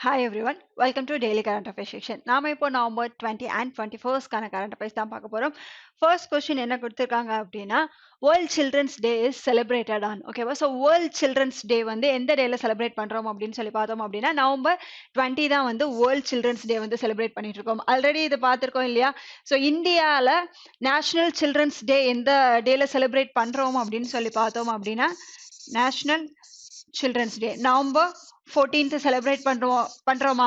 Hi everyone, welcome to Daily Current Affairs section. நாம இப்போ November 20 and 21st current affairs தான் பார்க்க போறோம். ஃபர்ஸ்ட் கொஸ்டின் என்ன கொடுத்திருக்காங்க அப்படின்னா world children's day is celebrated on ஓகேவா. ஸோ வேர்ல்ட் சில்ட்ரன்ஸ் டே வந்து எந்த டேல செலிப்ரேட் பண்றோம் அப்படின்னு சொல்லி பார்த்தோம் அப்படின்னா நவம்பர் 20 தான் வந்து வேர்ல்ட் சில்ட்ரன்ஸ் டே வந்து செலிப்ரேட் பண்ணிட்டு இருக்கோம். ஆல்ரெடி இது பார்த்திருக்கோம் இல்லையா. ஸோ இந்தியாவில் நேஷனல் சில்ட்ரன்ஸ் டே எந்த டேல செலிப்ரேட் பண்றோம் அப்படின்னு சொல்லி பார்த்தோம் அப்படின்னா national children's day November 14th celebrate பண்றோமா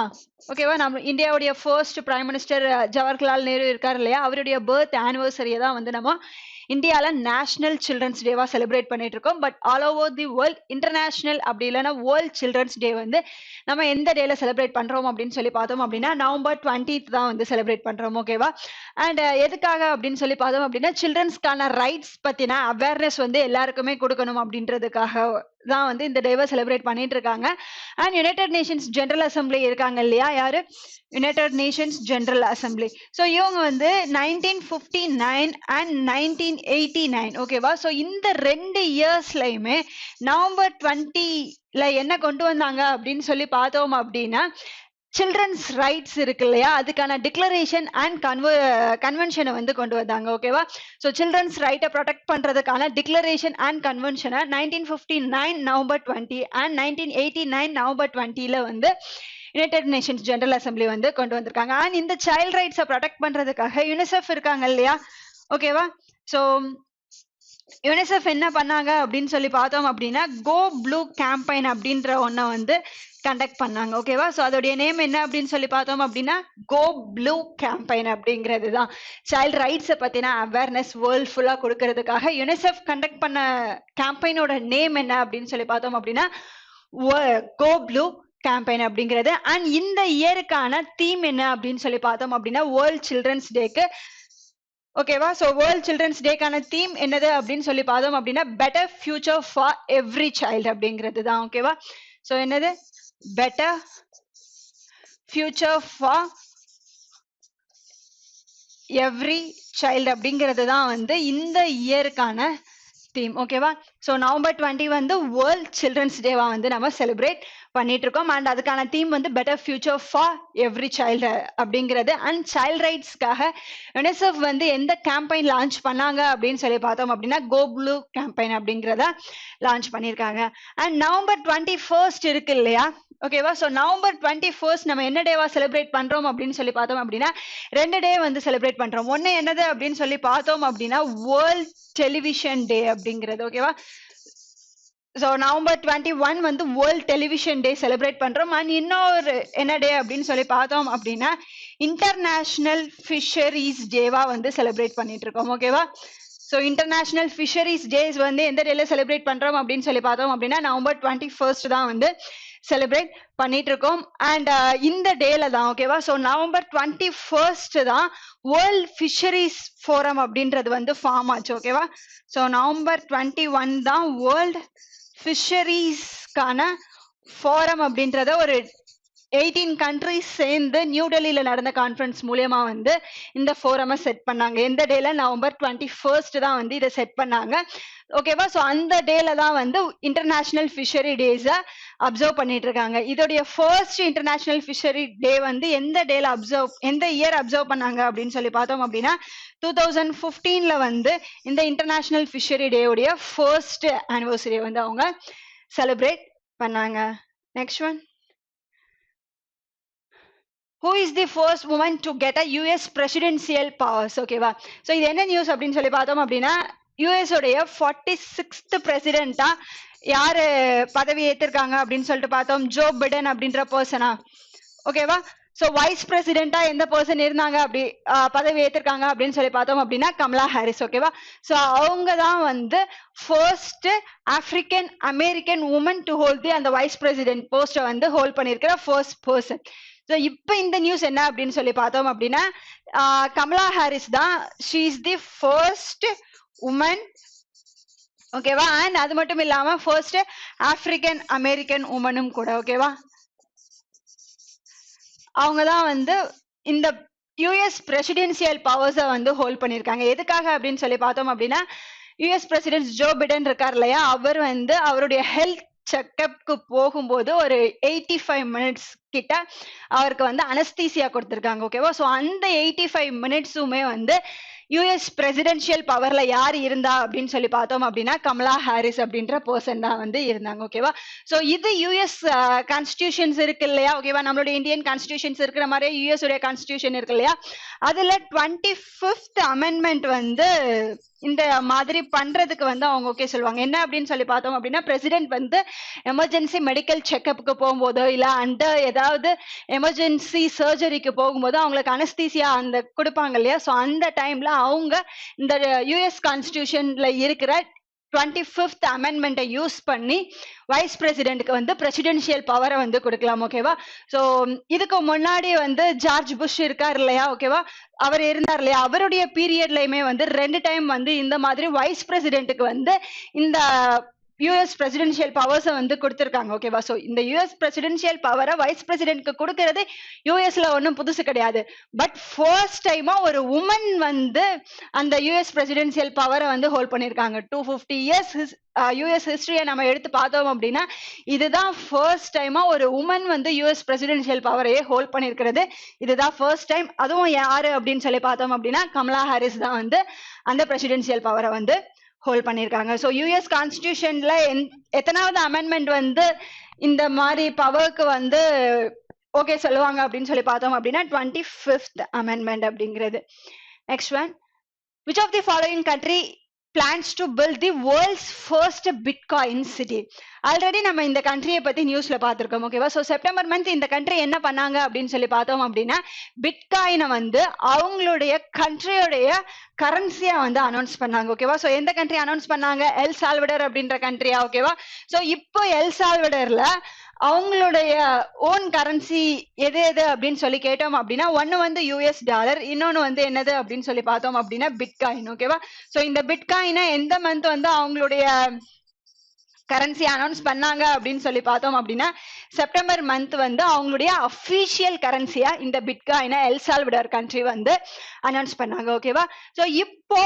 ஓகேவா. நம்ம இந்தியாவுடைய first prime minister Jawaharlal Nehru இருக்காரு இல்லையா, அவருடைய பர்த் ஆனிவர்சரியை தான் வந்து நம்ம இந்தியால நேஷனல் சில்ட்ரன்ஸ் டேவா செலிப்ரேட் பண்ணிட்டு இருக்கோம். But all over the world international அப்படி இல்லைன்னா வேர்ல்ட் சில்ட்ரன்ஸ் டே வந்து நம்ம எந்த டேல செலிப்ரேட் பண்றோம் அப்படின்னு சொல்லி பார்த்தோம் அப்படின்னா நவம்பர் 20th தான் வந்து செலிப்ரேட் பண்றோம் ஓகேவா. அண்ட் எதுக்காக அப்படின்னு சொல்லி பார்த்தோம் அப்படின்னா சில்ட்ரன்ஸ்க்கான ரைட்ஸ் பத்தின அவேர்னஸ் வந்து எல்லாருக்குமே கொடுக்கணும் அப்படின்றதுக்காக தான் வந்து இந்த டேவை செலிப்ரேட் பண்ணிட்டு இருக்காங்க. And United Nations general assembly இருக்காங்க இல்லையா, யாரு United Nations general assembly. So இவங்க வந்து 1959 அண்ட் 1989 ஓகேவா. ஸோ இந்த 2 இயர்ஸ்லயுமே நவம்பர் 20ல என்ன கொண்டு வந்தாங்க அப்படின்னு சொல்லி பார்த்தோம் அப்படின்னா சில்ட்ரன்ஸ் ரைட்ஸ் இருக்கு இல்லையா, அதுக்கான டிக்ளரேஷன் அண்ட் கன்வென்ஷனை வந்து கொண்டு வந்தாங்க ஓகேவா. ஸோ சில்ட்ரன்ஸ் ரைட்டை ப்ரொடெக்ட் பண்றதுக்கான டிக்ளரேஷன் அண்ட் கன்வென்ஷனை 1959 நவம்பர் 20 அண்ட் 1989 நவம்பர் 20ல வந்து யுனைடெட் நேஷன்ஸ் ஜெனரல் அசம்பிளி வந்து கொண்டு வந்திருக்காங்க. அண்ட் இந்த சைல்ட் ரைட்ஸை ப்ரொடெக்ட் பண்றதுக்காக யுனிசெஃப் இருக்காங்க இல்லையா ஓகேவா. ஸோ யுனிசெஃப் என்ன பண்ணாங்க அப்படின்னு சொல்லி பார்த்தோம் அப்படின்னா கோ ப்ளூ கேம்பெயின் அப்படின்ற ஒன்றை வந்து கண்டக்ட் பண்ணாங்க ஓகேவா. ஸோ அதோடைய நேம் என்ன அப்படின்னு சொல்லி பார்த்தோம் அப்படின்னா கோ ப்ளூ கேம்பெயின் அப்படிங்கிறது தான் சைல்ட் ரைட்ஸை பற்றின அவேர்னஸ் வேர்ல்ட் ஃபுல்லாக கொடுக்கறதுக்காக யுனிசெஃப் கண்டக்ட் பண்ண கேம்பெயினோட நேம் என்ன அப்படின்னு சொல்லி பார்த்தோம் அப்படின்னா கோ ப்ளூ கேம்பெயின் அப்படிங்கிறது. அண்ட் இந்த இயருக்கான தீம் என்ன அப்படின்னு சொல்லி பார்த்தோம் அப்படின்னா வேர்ல்ட் சில்ட்ரன்ஸ் டேக்கு ஓகேவா. ஸோ வேர்ல்ட் சில்ட்ரன்ஸ் டேக்கான தீம் என்னது அப்படின்னு சொல்லி பார்த்தோம் அப்படின்னா better future for every child அப்படிங்கிறது தான் ஓகேவா. ஸோ என்னது better future for every child அப்படிங்கிறது தான் வந்து இந்த இயருக்கான தீம் ஓகேவா. ஸோ நவம்பர் 20 வந்து வேர்ல்ட் சில்ட்ரன்ஸ் டேவா வந்து நம்ம செலிப்ரேட் பண்ணிட்டு இருக்கோம். அண்ட் அதுக்கான தீம் வந்து better future for every child அப்படிங்கிறது. அண்ட் சைல்ட் ரைட்ஸ்க்காக யுனிசெஃப் வந்து எந்த கேம்பெயின் லான்ச் பண்ணாங்க அப்படின்னு சொல்லி பார்த்தோம் அப்படின்னா கோ ப்ளூ கேம்பெயின் அப்படிங்கிறத லான்ச் பண்ணியிருக்காங்க. அண்ட் நவம்பர் 21 இருக்கு இல்லையா ஓகேவா. ஸோ நவம்பர் 21 நம்ம என்ன டேவா செலிப்ரேட் பண்றோம் அப்படின்னு சொல்லி பார்த்தோம் அப்படின்னா 2 டே வந்து செலிப்ரேட் பண்றோம். ஒன்னு என்னது அப்படின்னு சொல்லி பார்த்தோம் அப்படின்னா வேர்ல்ட் டெலிவிஷன் டே அப்படிங்கிறது ஓகேவா. ஸோ நவம்பர் 21 வந்து வேர்ல்ட் டெலிவிஷன் டே செலிப்ரேட் பண்றோம். அண்ட் இன்னொரு என்ன டே அப்படின்னு சொல்லி பார்த்தோம் அப்படின்னா இன்டர்நேஷனல் ஃபிஷரிஸ் டேவா வந்து செலிப்ரேட் பண்ணிட்டு இருக்கோம் ஓகேவா. ஸோ இன்டர்நேஷனல் ஃபிஷரிஸ் டேஸ் வந்து எந்த டேல செலிப்ரேட் பண்றோம் அப்படின்னு சொல்லி பார்த்தோம் அப்படின்னா நவம்பர் 21 தான் வந்து செலிப்ரேட் பண்ணிட்டு இருக்கோம். அண்ட் இந்த டேல தான் ஓகேவா. ஸோ நவம்பர் 21 தான் வேர்ல்ட் ஃபிஷரிஸ் ஃபோரம் அப்படின்றது வந்து ஃபார்ம் ஆச்சு ஓகேவா. ஸோ நவம்பர் 21 தான் வேர்ல்ட் ஃபிஷரிஸ்க்கான ஃபோரம் அப்படின்றத ஒரு 18 கண்ட்ரிஸ் சேர்ந்து நியூ டெல்லியில நடந்த கான்ஃபரன்ஸ் மூலியமா வந்து இந்த ஃபோரமை செட் பண்ணாங்க. எந்த டேல நவம்பர் 21 தான் வந்து இதை செட் பண்ணாங்க ஓகேவா. ஸோ அந்த டேல தான் வந்து இன்டர்நேஷனல் ஃபிஷரி டேஸை அப்சர்வ் பண்ணிட்டு இருக்காங்க. இதோடைய ஃபர்ஸ்ட் இன்டர்நேஷனல் ஃபிஷரி டே வந்து எந்த இயர் அப்சர்வ் பண்ணாங்க அப்படின்னு சொல்லி பார்த்தோம் அப்படின்னா 2015ல வந்து இந்த இன்டர்நேஷனல் ஃபிஷரி டேவுடைய ஃபர்ஸ்ட் ஆனிவர்சரி வந்து அவங்க செலிப்ரேட் பண்ணாங்க. Next one, who is the first woman to get a US presidential powers ஓகேவா. ஸோ இது என்ன நியூஸ் அப்படின்னு சொல்லி பார்த்தோம் அப்படின்னா யூஎஸ் உடைய 46th பிரசிடென்ட்டா யாரு பதவி ஏற்றிருக்காங்க அப்படின்னு சொல்லிட்டு பார்த்தோம் ஜோ பிடன் அப்படின்ற பர்சனா ஓகேவா. ஸோ வைஸ் பிரசிடென்ட்டா எந்த பர்சன் இருந்தாங்க அப்படி பதவி ஏற்றிருக்காங்க அப்படின்னு சொல்லி பார்த்தோம் அப்படின்னா கமலா ஹாரிஸ் ஓகேவா. ஸோ அவங்க தான் வந்து first African American woman to hold the அந்த வைஸ் பிரசிடென்ட் போஸ்ட்டை வந்து ஹோல்ட் பண்ணியிருக்கிற ஃபர்ஸ்ட் பர்சன். ஸோ இப்போ இந்த நியூஸ் என்ன அப்படின்னு சொல்லி பார்த்தோம் அப்படின்னா கமலா ஹாரிஸ் தான் she is the first woman ஓகேவா. அண்ட் அது மட்டும் இல்லாம ஃபர்ஸ்ட் ஆப்பிரிக்கன் அமெரிக்கன் உமனும் கூட ஓகேவா. அவங்க தான் வந்து இந்த யூஎஸ் பிரசிடென்சியல் பவர்ஸை வந்து ஹோல்ட் பண்ணியிருக்காங்க. எதுக்காக அப்படின்னு சொல்லி பார்த்தோம் அப்படின்னா யூஎஸ் பிரசிடென்ட் ஜோ பிடன் இருக்கார் இல்லையா, அவர் வந்து அவருடைய ஹெல்த் செக்கப்க்கு போகும்போது ஒரு 85 மினிட்ஸ் கிட்ட அவருக்கு வந்து அனஸ்தீசியா கொடுத்திருக்காங்க. ஓகேவா? சோ அந்த 85 மினிட்ஸுமே வந்து யுஎஸ் பிரசிடென்ஷியல் பவர்ல யார் இருந்தா அப்படின்னு சொல்லி பார்த்தோம் அப்படின்னா கமலா ஹாரிஸ் அப்படின்ற பர்சன் தான் வந்து இருந்தாங்க. ஓகேவா? சோ இது யுஎஸ் கான்ஸ்டிடியூஷன்ஸ் இருக்கு இல்லையா? ஓகேவா? நம்மளுடைய இந்தியன் கான்ஸ்டிடியூஷன்ஸ் இருக்கிற மாதிரியே யுஎஸ் உடைய கான்ஸ்டிடியூஷன் இருக்கு இல்லையா? அதுல 25th அமெண்ட்மெண்ட் வந்து இந்த மாதிரி பண்றதுக்கு வந்து அவங்க ஓகே சொல்லுவாங்க. என்ன அப்படின்னு சொல்லி பார்த்தோம் அப்படின்னா பிரசிடென்ட் வந்து எமர்ஜென்சி மெடிக்கல் செக்அப்புக்கு போகும்போதோ இல்ல அந்த ஏதாவது எமர்ஜென்சி சர்ஜரிக்கு போகும்போது அவங்களுக்கு அனஸ்தீசியா அந்த கொடுப்பாங்க இல்லையா? சோ அந்த டைம்ல அவங்க இந்த யுஎஸ் கான்ஸ்டிடியூஷன்ல இருக்கிற 25th அமெண்ட்மெண்ட்டை யூஸ் பண்ணி வைஸ் பிரசிடென்ட்க்கு வந்து பிரசிடென்ஷியல் பவரை வந்து கொடுக்கலாம். ஓகேவா? சோ இதுக்கு முன்னாடி வந்து ஜார்ஜ் புஷ் இருக்கார் இல்லையா? ஓகேவா? அவர் இருந்தார் இல்லையா? அவருடைய பீரியட்லயுமே வந்து 2 டைம் வந்து இந்த மாதிரி வைஸ் பிரசிடென்ட்க்கு வந்து இந்த யுஎஸ் பிரசிடென்ஷியல் பவர்ஸை வந்து கொடுத்திருக்காங்க. ஓகேவா? சோ இந்த யுஎஸ் பிரசிடென்ஷியல் பவரை வைஸ் பிரசிடென்ட்க்கு கொடுக்கறது யுஎஸ்ல ஒன்றும் புதுசு கிடையாது. பட் ஃபர்ஸ்ட் டைமா ஒரு உமன் வந்து அந்த யுஎஸ் பிரசிடென்ஷியல் பவரை வந்து ஹோல்ட் பண்ணிருக்காங்க. 250 இயர்ஸ் யுஎஸ் ஹிஸ்டரியை நம்ம எடுத்து பார்த்தோம் அப்படின்னா இதுதான் ஃபர்ஸ்ட் டைமா ஒரு உமன் வந்து யுஎஸ் பிரசிடென்ஷியல் பவரையே ஹோல்ட் பண்ணிருக்கிறது. இதுதான் ஃபர்ஸ்ட் டைம். அதுவும் யாரு அப்படின்னு சொல்லி பார்த்தோம் அப்படின்னா கமலா ஹாரிஸ் தான் வந்து அந்த பிரசிடென்ஷியல் பவரை வந்து ஹோல்ட் பண்ணிருக்காங்க. சோ யுஎஸ் கான்ஸ்டிடியூஷன்ல எத்தனாவது அமெண்ட்மெண்ட் வந்து இந்த மாதிரி பவருக்கு வந்து ஓகே சொல்லுவாங்க அப்படின்னு சொல்லி பார்த்தோம் அப்படின்னா 25th அமெண்ட்மெண்ட் அப்படிங்கிறது. Next one, which of the following country plans to build the world's first Bitcoin city? Already நம்ம இந்த கண்ட்ரியை பத்தி நியூஸ்ல பார்த்திருக்கோம். ஓகேவா? சோ செப்டம்பர் மந்த் இந்த கண்ட்ரி என்ன பண்ணாங்க அப்படின்னு சொல்லி பார்த்தோம் அப்படின்னா பிட்காயினை வந்து அவங்களுடைய கண்ட்ரியோடைய கரன்சியா வந்து அனௌன்ஸ் பண்ணாங்க. ஓகேவா? சோ எந்த கண்ட்ரி அனௌன்ஸ் பண்ணாங்க? எல் சால்வடர் அப்படின்ற கண்ட்ரியா? ஓகேவா? சோ இப்போ எல் சால்வடர்ல அவங்களுடைய ஓன் கரன்சி எது எது அப்படின்னு சொல்லி கேட்டோம் அப்படின்னா ஒன்னு வந்து யூஎஸ் டாலர், இன்னொன்னு வந்து என்னது அப்படின்னு சொல்லி பார்த்தோம் அப்படின்னா பிட்காயின். ஓகேவா? சோ இந்த பிட்காயினை எந்த மந்த் வந்து அவங்களுடைய கரன்சி அனௌன்ஸ் பண்ணாங்க அப்படின்னு சொல்லி பார்த்தோம் அப்படின்னா செப்டம்பர் மந்த் வந்து அவங்களுடைய அபிஷியல் கரன்சியா இந்த பிட்காயினை எல் சால்வடார் கண்ட்ரி வந்து அனௌன்ஸ் பண்ணாங்க. ஓகேவா? சோ இப்போ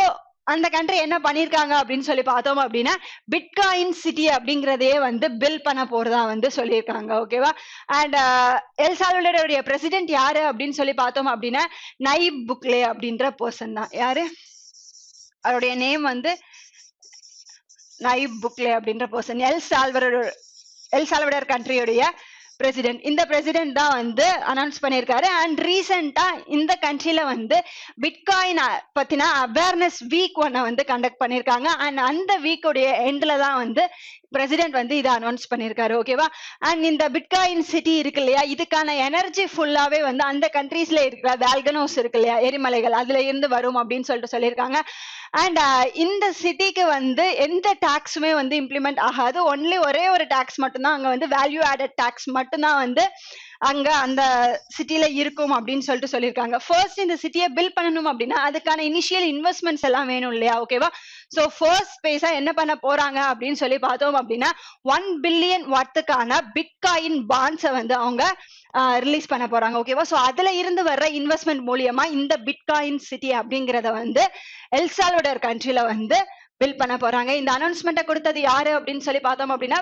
அந்த கண்ட்ரி என்ன பண்ணிருக்காங்க அப்படின்னு சொல்லி பார்த்தோம் அப்படின்னா பிட்காயின் சிட்டி அப்படிங்கறதே வந்து பில் பண்ண போறதா வந்து சொல்லியிருக்காங்க. ஓகேவா? அண்ட் எல் சால்வடாருடைய பிரசிடென்ட் யாரு அப்படின்னு சொல்லி பார்த்தோம் அப்படின்னா நைப் புக்லே அப்படின்ற பர்சன் தான். யாரு? அவருடைய நேம் வந்து நைப் புக்லே அப்படின்ற பர்சன். எல் சால்வடார் கண்ட்ரியோடைய பிரசிடென்ட். இந்த பிரசிடென்ட் தான் வந்து அனௌன்ஸ் பண்ணியிருக்காரு. அண்ட் ரீசெண்டா இந்த கண்ட்ரில வந்து பிட்காயின் பத்தின அவேர்னஸ் வீக் ஒன்ன வந்து கண்டக்ட் பண்ணிருக்காங்க. அண்ட் அந்த வீக்குடைய எண்ட்ல தான் வந்து பிரசிடென்ட் வந்து இதை அனௌன்ஸ் பண்ணிருக்காரு. ஓகேவா? அண்ட் இந்த பிட்காயின் சிட்டி இருக்கு இல்லையா, இதுக்கான எனர்ஜி ஃபுல்லாவே வந்து அந்த கண்ட்ரீஸ்ல இருக்கிற வேல்கனோஸ் இருக்கு இல்லையா, எரிமலைகள், அதுல இருந்து வரும் அப்படின்னு சொல்லிட்டு சொல்லியிருக்காங்க. அண்ட் இந்த சிட்டிக்கு வந்து எந்த டாக்ஸுமே வந்து இம்ப்ளிமெண்ட் ஆகாது. ஒன்லி ஒரே ஒரு டாக்ஸ் மட்டும்தான் அங்க வந்து வேல்யூ ஆடட் டாக்ஸ் மட்டும்தான் வந்து அங்க அந்த சிட்டில இருக்கும் அப்படின்னு சொல்லிட்டு சொல்லியிருக்காங்க. ஃபர்ஸ்ட் இந்த சிட்டியை பில்ட் பண்ணணும் அப்படின்னா அதுக்கான இனிஷியல் இன்வெஸ்ட்மெண்ட்ஸ் எல்லாம் வேணும் இல்லையா? ஓகேவா? சோ ஃபர்ஸ்ட் பேஸா என்ன பண்ண போறாங்க அப்படின்னு சொல்லி பார்த்தோம் அப்படின்னா 1 பில்லியன் வாட்துக்கான பிட்காயின் பாண்ட்ஸை வந்து அவங்க ரிலீஸ் பண்ண போறாங்க. ஓகேவா? சோ அதுல இருந்து வர்ற இன்வெஸ்ட்மெண்ட் மூலியமா இந்த பிட்காயின் சிட்டி அப்படிங்கறத வந்து எல் சால்வடார் கண்ட்ரில வந்து பில்ட் பண்ண போறாங்க. இந்த அனௌன்ஸ்மெண்ட்டை கொடுத்தது யாரு அப்படின்னு சொல்லி பார்த்தோம் அப்படின்னா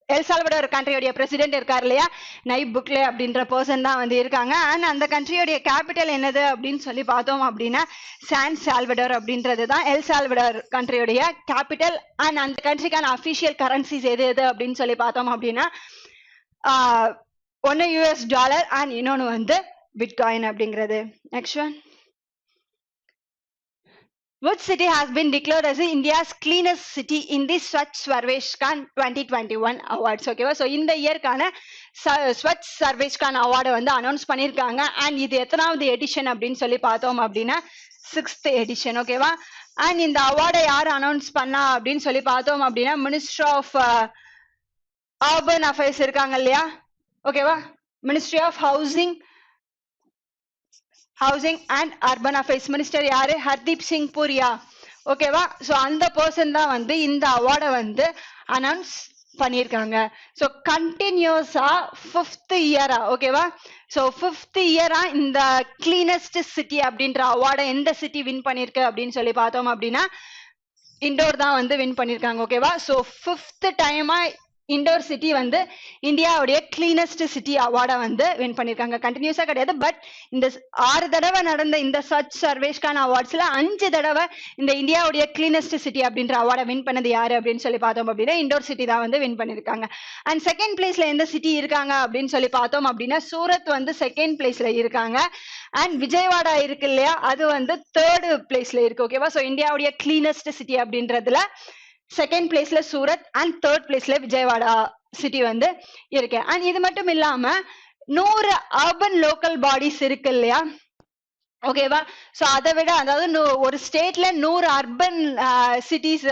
எல் சால்வடார் கண்ட்ரியோடைய பிரசிடென்ட் இருக்காரு இல்லையா, நைப் புக்லே அப்படின்ற பர்சன் தான் வந்து இருக்காங்க. அண்ட் அந்த கண்ட்ரியோடைய கேபிட்டல் என்னது அப்படின்னு சொல்லி பார்த்தோம் அப்படின்னா சான் சால்வடார் அப்படின்றது தான் எல் சால்வடார் கண்ட்ரியோடைய கேபிட்டல். அண்ட் அந்த கண்ட்ரிக்கான அபிஷியல் கரன்சிஸ் எது எது அப்படின்னு சொல்லி பார்த்தோம் அப்படின்னா ஒன்னு யூஎஸ் டாலர் அண்ட் இன்னொன்னு வந்து பிட்காயின் அப்படிங்கிறது. Next one, which city has been declared as India's cleanest city in the Swachh Sarveshkan 2021 awards? ஓகேவா? சோ இந்த இயர்க்கான ஸ்வச் சர்வேஷ்கான் அவார்டை வந்து அனௌன்ஸ் பண்ணிருக்காங்க. அண்ட் இது எத்தனாவது எடிஷன் அப்படின்னு சொல்லி பார்த்தோம் அப்படின்னா 6th எடிஷன். ஓகேவா? அண்ட் இந்த அவார்டை யார் அனௌன்ஸ் பண்ணா அப்படின்னு சொல்லி பார்த்தோம் அப்படின்னா மினிஸ்டர் ஆஃப் அர்பன் அஃபேர்ஸ் இருக்காங்க இல்லையா? ஓகேவா? Ministry of housing and urban affairs minister யாரு? ஹர்தீப் சிங் புரியா. ஓகேவா? சோ அந்த பர்சன் தான் வந்து இந்த அவார்டை வந்து அனௌன்ஸ் பண்ணிருக்காங்க. சோ கண்டினியூஸா 5th இயரா, ஓகேவா? சோ 5th இயரா இந்த கிளீனஸ்ட் சிட்டி அப்படின்ற அவார்டை எந்த சிட்டி வின் பண்ணிருக்கு அப்படின்னு சொல்லி பார்த்தோம் அப்படின்னா இண்டோர் தான் வந்து வின் பண்ணிருக்காங்க. ஓகேவா? சோ 5th டைமா இண்டோர் சிட்டி வந்து இந்தியாவுடைய கிளீனஸ்ட் சிட்டி அவார்டை வந்து வின் பண்ணியிருக்காங்க. கண்டினியூஸா கிடையாது, பட் இந்த 6 தடவை நடந்த இந்த ஸ்வச் சர்வேஷ்கான் அவார்ட்ஸ்ல 5 தடவை இந்த இந்தியாவுடைய கிளீனஸ்ட் சிட்டி அப்படின்ற அவார்டை வின் பண்ணது யாரு அப்படின்னு சொல்லி பார்த்தோம் அப்படின்னா இண்டோர் சிட்டி தான் வந்து வின் பண்ணியிருக்காங்க. அண்ட் செகண்ட் பிளேஸ்ல எந்த சிட்டி இருக்காங்க அப்படின்னு சொல்லி பார்த்தோம் அப்படின்னா சூரத் வந்து செகண்ட் பிளேஸ்ல இருக்காங்க. அண்ட் விஜயவாடா இருக்கு இல்லையா, அது வந்து தேர்டு பிளேஸ்ல இருக்கு. ஓகேவா, ஸோ இந்தியாவுடைய கிளீனஸ்ட் சிட்டி அப்படின்றதுல செகண்ட் பிளேஸ்ல சூரத் அண்ட் தேர்ட் பிளேஸ்ல விஜயவாடா சிட்டி வந்து இருக்கு. அண்ட் இது மட்டும் இல்லாம 100 அர்பன் லோக்கல் பாடிஸ் இருக்கு இல்லையா, ஓகேவா, சோ அதை விட அதாவது ஒரு ஸ்டேட்ல 100 அர்பன் சிட்டிஸ்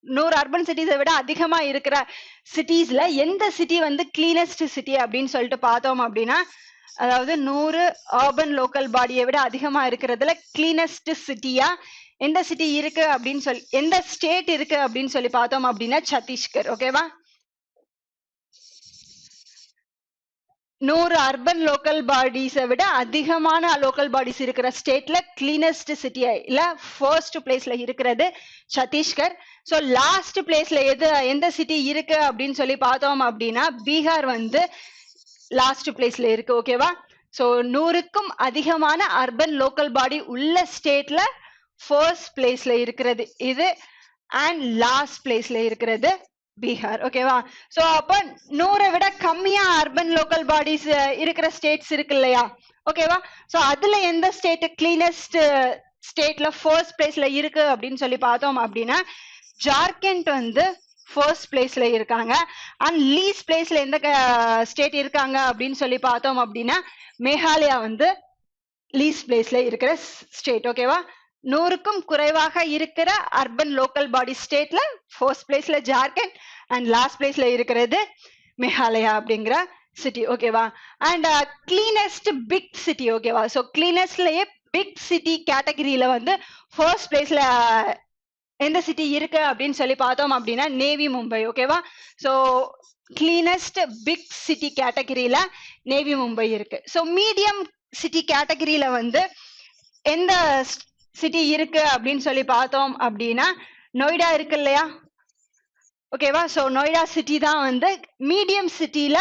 100 அர்பன் சிட்டிஸை விட அதிகமா இருக்கிற சிட்டிஸ்ல எந்த சிட்டி வந்து கிளீனஸ்ட் சிட்டி அப்படின்னு சொல்லிட்டு பார்த்தோம் அப்படின்னா, அதாவது 100 அர்பன் லோக்கல் பாடியை விட அதிகமா இருக்கிறதுல கிளீனஸ்ட் சிட்டியா எந்த சிட்டி இருக்கு அப்படின்னு சொல்லி, எந்த ஸ்டேட் இருக்கு அப்படின்னு சொல்லி பார்த்தோம் அப்படின்னா சத்தீஸ்கர். ஓகேவா, 100 அர்பன் லோக்கல் பாடிஸை விட அதிகமான லோக்கல் பாடிஸ் இருக்கிற ஸ்டேட்ல கிளீனஸ்ட் சிட்டியில ஃபர்ஸ்ட் பிளேஸ்ல இருக்கிறது சத்தீஸ்கர். ஸோ லாஸ்ட் பிளேஸ்ல எந்த சிட்டி இருக்கு அப்படின்னு சொல்லி பார்த்தோம் அப்படின்னா பீகார் வந்து லாஸ்ட் பிளேஸ்ல இருக்கு. ஓகேவா, ஸோ 100க்கும் அதிகமான அர்பன் லோக்கல் பாடி உள்ள ஸ்டேட்ல ஃபர்ஸ்ட் பிளேஸ்ல இருக்கிறது இது அண்ட் லாஸ்ட் பிளேஸ்ல இருக்கிறது பீகார். ஓகேவா, சோ அப்ப 100 விட கம்மியா அர்பன் லோக்கல் பாடிஸ் இருக்கிற ஸ்டேட்ஸ் இருக்கு இல்லையா, ஓகேவா, சோ அதுல எந்த ஸ்டேட் கிளீனஸ்ட் ஸ்டேட்ல ஃபர்ஸ்ட் பிளேஸ்ல இருக்கு அப்படின்னு சொல்லி பார்த்தோம் அப்படின்னா ஜார்க்கண்ட் வந்து ஃபர்ஸ்ட் பிளேஸ்ல இருக்காங்க. அண்ட் லீஸ்ட் பிளேஸ்ல எந்த ஸ்டேட் இருக்காங்க அப்படின்னு சொல்லி பார்த்தோம் அப்படின்னா மேகாலயா வந்து லீஸ்ட் பிளேஸ்ல இருக்கிற ஸ்டேட். ஓகேவா, 100க்கும் குறைவாக இருக்கிற அர்பன் லோக்கல் பாடி ஸ்டேட்ல ஃபர்ஸ்ட் பிளேஸ்ல ஜார்க்கண்ட் அண்ட் லாஸ்ட் பிளேஸ்ல இருக்கிறது மேகாலயா அப்படிங்கிற சிட்டி. ஓகேவா, அண்ட் கிளீனஸ்ட் பிக் சிட்டி. ஓகேவா, ஸோ கிளீனஸ்ட்லயே பிக் சிட்டி கேட்டகரியில வந்து ஃபர்ஸ்ட் பிளேஸ்ல எந்த சிட்டி இருக்கு அப்படின்னு சொல்லி பார்த்தோம் அப்படின்னா நேவி மும்பை. ஓகேவா, ஸோ கிளீனஸ்ட் பிக் சிட்டி கேட்டகரியில நேவி மும்பை இருக்கு. ஸோ மீடியம் சிட்டி கேட்டகரியில வந்து எந்த சிட்டி இருக்கு அப்படின்னு சொல்லி பார்த்தோம் அப்படின்னா நொய்டா இருக்கு இல்லையா, ஓகேவா, ஸோ நொய்டா சிட்டி தான் வந்து மீடியம் சிட்டில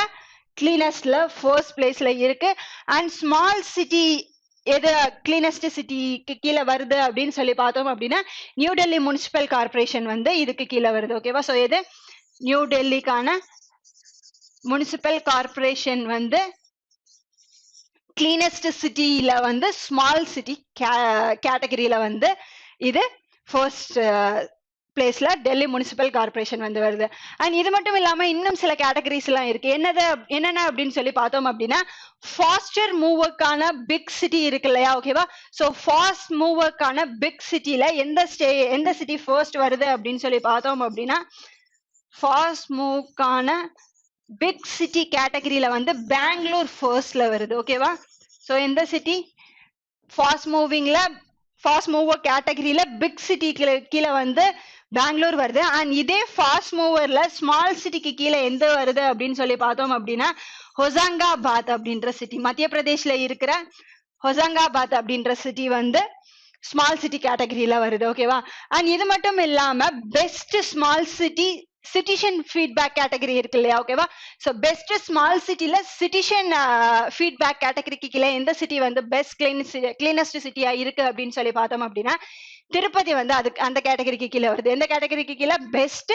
கிளீனஸ்ட்ல ஃபர்ஸ்ட் பிளேஸ்ல இருக்கு. அண்ட் ஸ்மால் சிட்டி எது கிளீனஸ்ட் சிட்டிக்கு கீழே வருது அப்படின்னு சொல்லி பார்த்தோம் அப்படின்னா நியூ டெல்லி முனிசிபல் கார்பரேஷன் வந்து இதுக்கு கீழே வருது. ஓகேவா, ஸோ எது நியூ டெல்லிக்கான முனிசிபல் கார்பரேஷன் வந்து கிளீனஸ்ட் சிட்டியில வந்து ஸ்மால் சிட்டி கேட்டகரியில வந்து இது ஃபர்ஸ்ட் பிளேஸ்ல டெல்லி முனிசிபல் கார்பரேஷன் வந்து வருது. அண்ட் இது மட்டும் இல்லாம இன்னும் சில கேட்டகரிஸ் எல்லாம் இருக்கு. என்னென்ன அப்படின்னு சொல்லி பார்த்தோம் அப்படின்னா ஃபாஸ்டர் மூவர்க்கான பிக் சிட்டி இருக்கு இல்லையா, ஓகேவா, ஸோ ஃபாஸ்ட் மூவர்க்கான பிக் சிட்டில எந்த சிட்டி ஃபர்ஸ்ட் வருது அப்படின்னு சொல்லி பார்த்தோம் அப்படின்னா ஃபாஸ்ட் மூவ்க்கான பிக் சிட்டி கேட்டகரியில வந்து பெங்களூர் ஃபர்ஸ்ட்ல வருது. ஓகேவா, ஸோ எந்த சிட்டி ஃபாஸ்ட் மூவர் கேட்டகரியில பிக் சிட்டி கீழே வந்து பெங்களூர் வருது. அண்ட் இதே ஃபாஸ்ட் மூவர்ல ஸ்மால் சிட்டிக்கு கீழே எந்த வருது அப்படின்னு சொல்லி பார்த்தோம் அப்படின்னா ஹொசாங்காபாத் அப்படின்ற சிட்டி, மத்திய பிரதேஷ்ல இருக்கிற ஹொசாங்காபாத் அப்படின்ற சிட்டி வந்து ஸ்மால் சிட்டி கேட்டகரியில வருது. ஓகேவா, அண்ட் இது மட்டும் இல்லாம best small city citizen feedback category இருக்கு இல்லையா, ஓகேவா, ஸோ பெஸ்ட் ஸ்மால் சிட்டில சிட்டிசன் ஃபீட்பேக் கேட்டகரிக்கு கீழே எந்த சிட்டி வந்து பெஸ்ட் கிளீனஸ்ட் சிட்டியா இருக்கு அப்படின்னு சொல்லி பார்த்தோம் அப்படின்னா திருப்பதி வந்து அதுக்கு அந்த கேட்டகரிக்கு கீழே வருது. எந்த கேட்டகரிக்கு கீழே பெஸ்ட்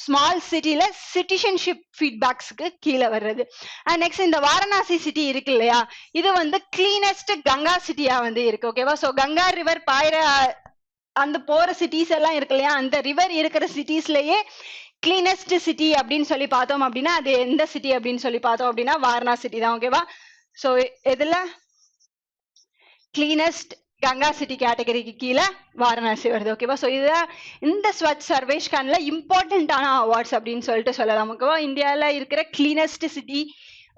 ஸ்மால் சிட்டில சிட்டிசன்ஷிப் ஃபீட்பேக்ஸ்க்கு கீழே வருது. அண்ட் நெக்ஸ்ட் இந்த வாரணாசி சிட்டி இருக்கு இல்லையா, இது வந்து கிளீனஸ்ட் கங்கா சிட்டியா வந்து இருக்கு. ஓகேவா, ஸோ கங்கா ரிவர் பாயிர அந்த போற சிட்டிஸ் எல்லாம் இருக்கு இல்லையா, அந்த ரிவர் இருக்கிற சிட்டிஸ்லயே கிளீனஸ்ட் சிட்டி அப்படின்னு சொல்லி பார்த்தோம் அப்படின்னா அது எந்த சிட்டி அப்படின்னு சொல்லி பார்த்தோம் அப்படின்னா வாரணாசி சிட்டி தான். ஓகேவா, ஸோ இதுல கிளீனஸ்ட் கங்கா சிட்டி கேட்டகரிக்கு கீழே வாரணாசி வருது. ஓகேவா, ஸோ இதுதான் இந்த ஸ்வச் சர்வேஷ்கான்ல இம்பார்ட்டன்டான அவார்ட்ஸ் அப்படின்னு சொல்லிட்டு சொல்லலாம். ஓகேவா, இந்தியாவில் இருக்கிற கிளீனஸ்ட் சிட்டி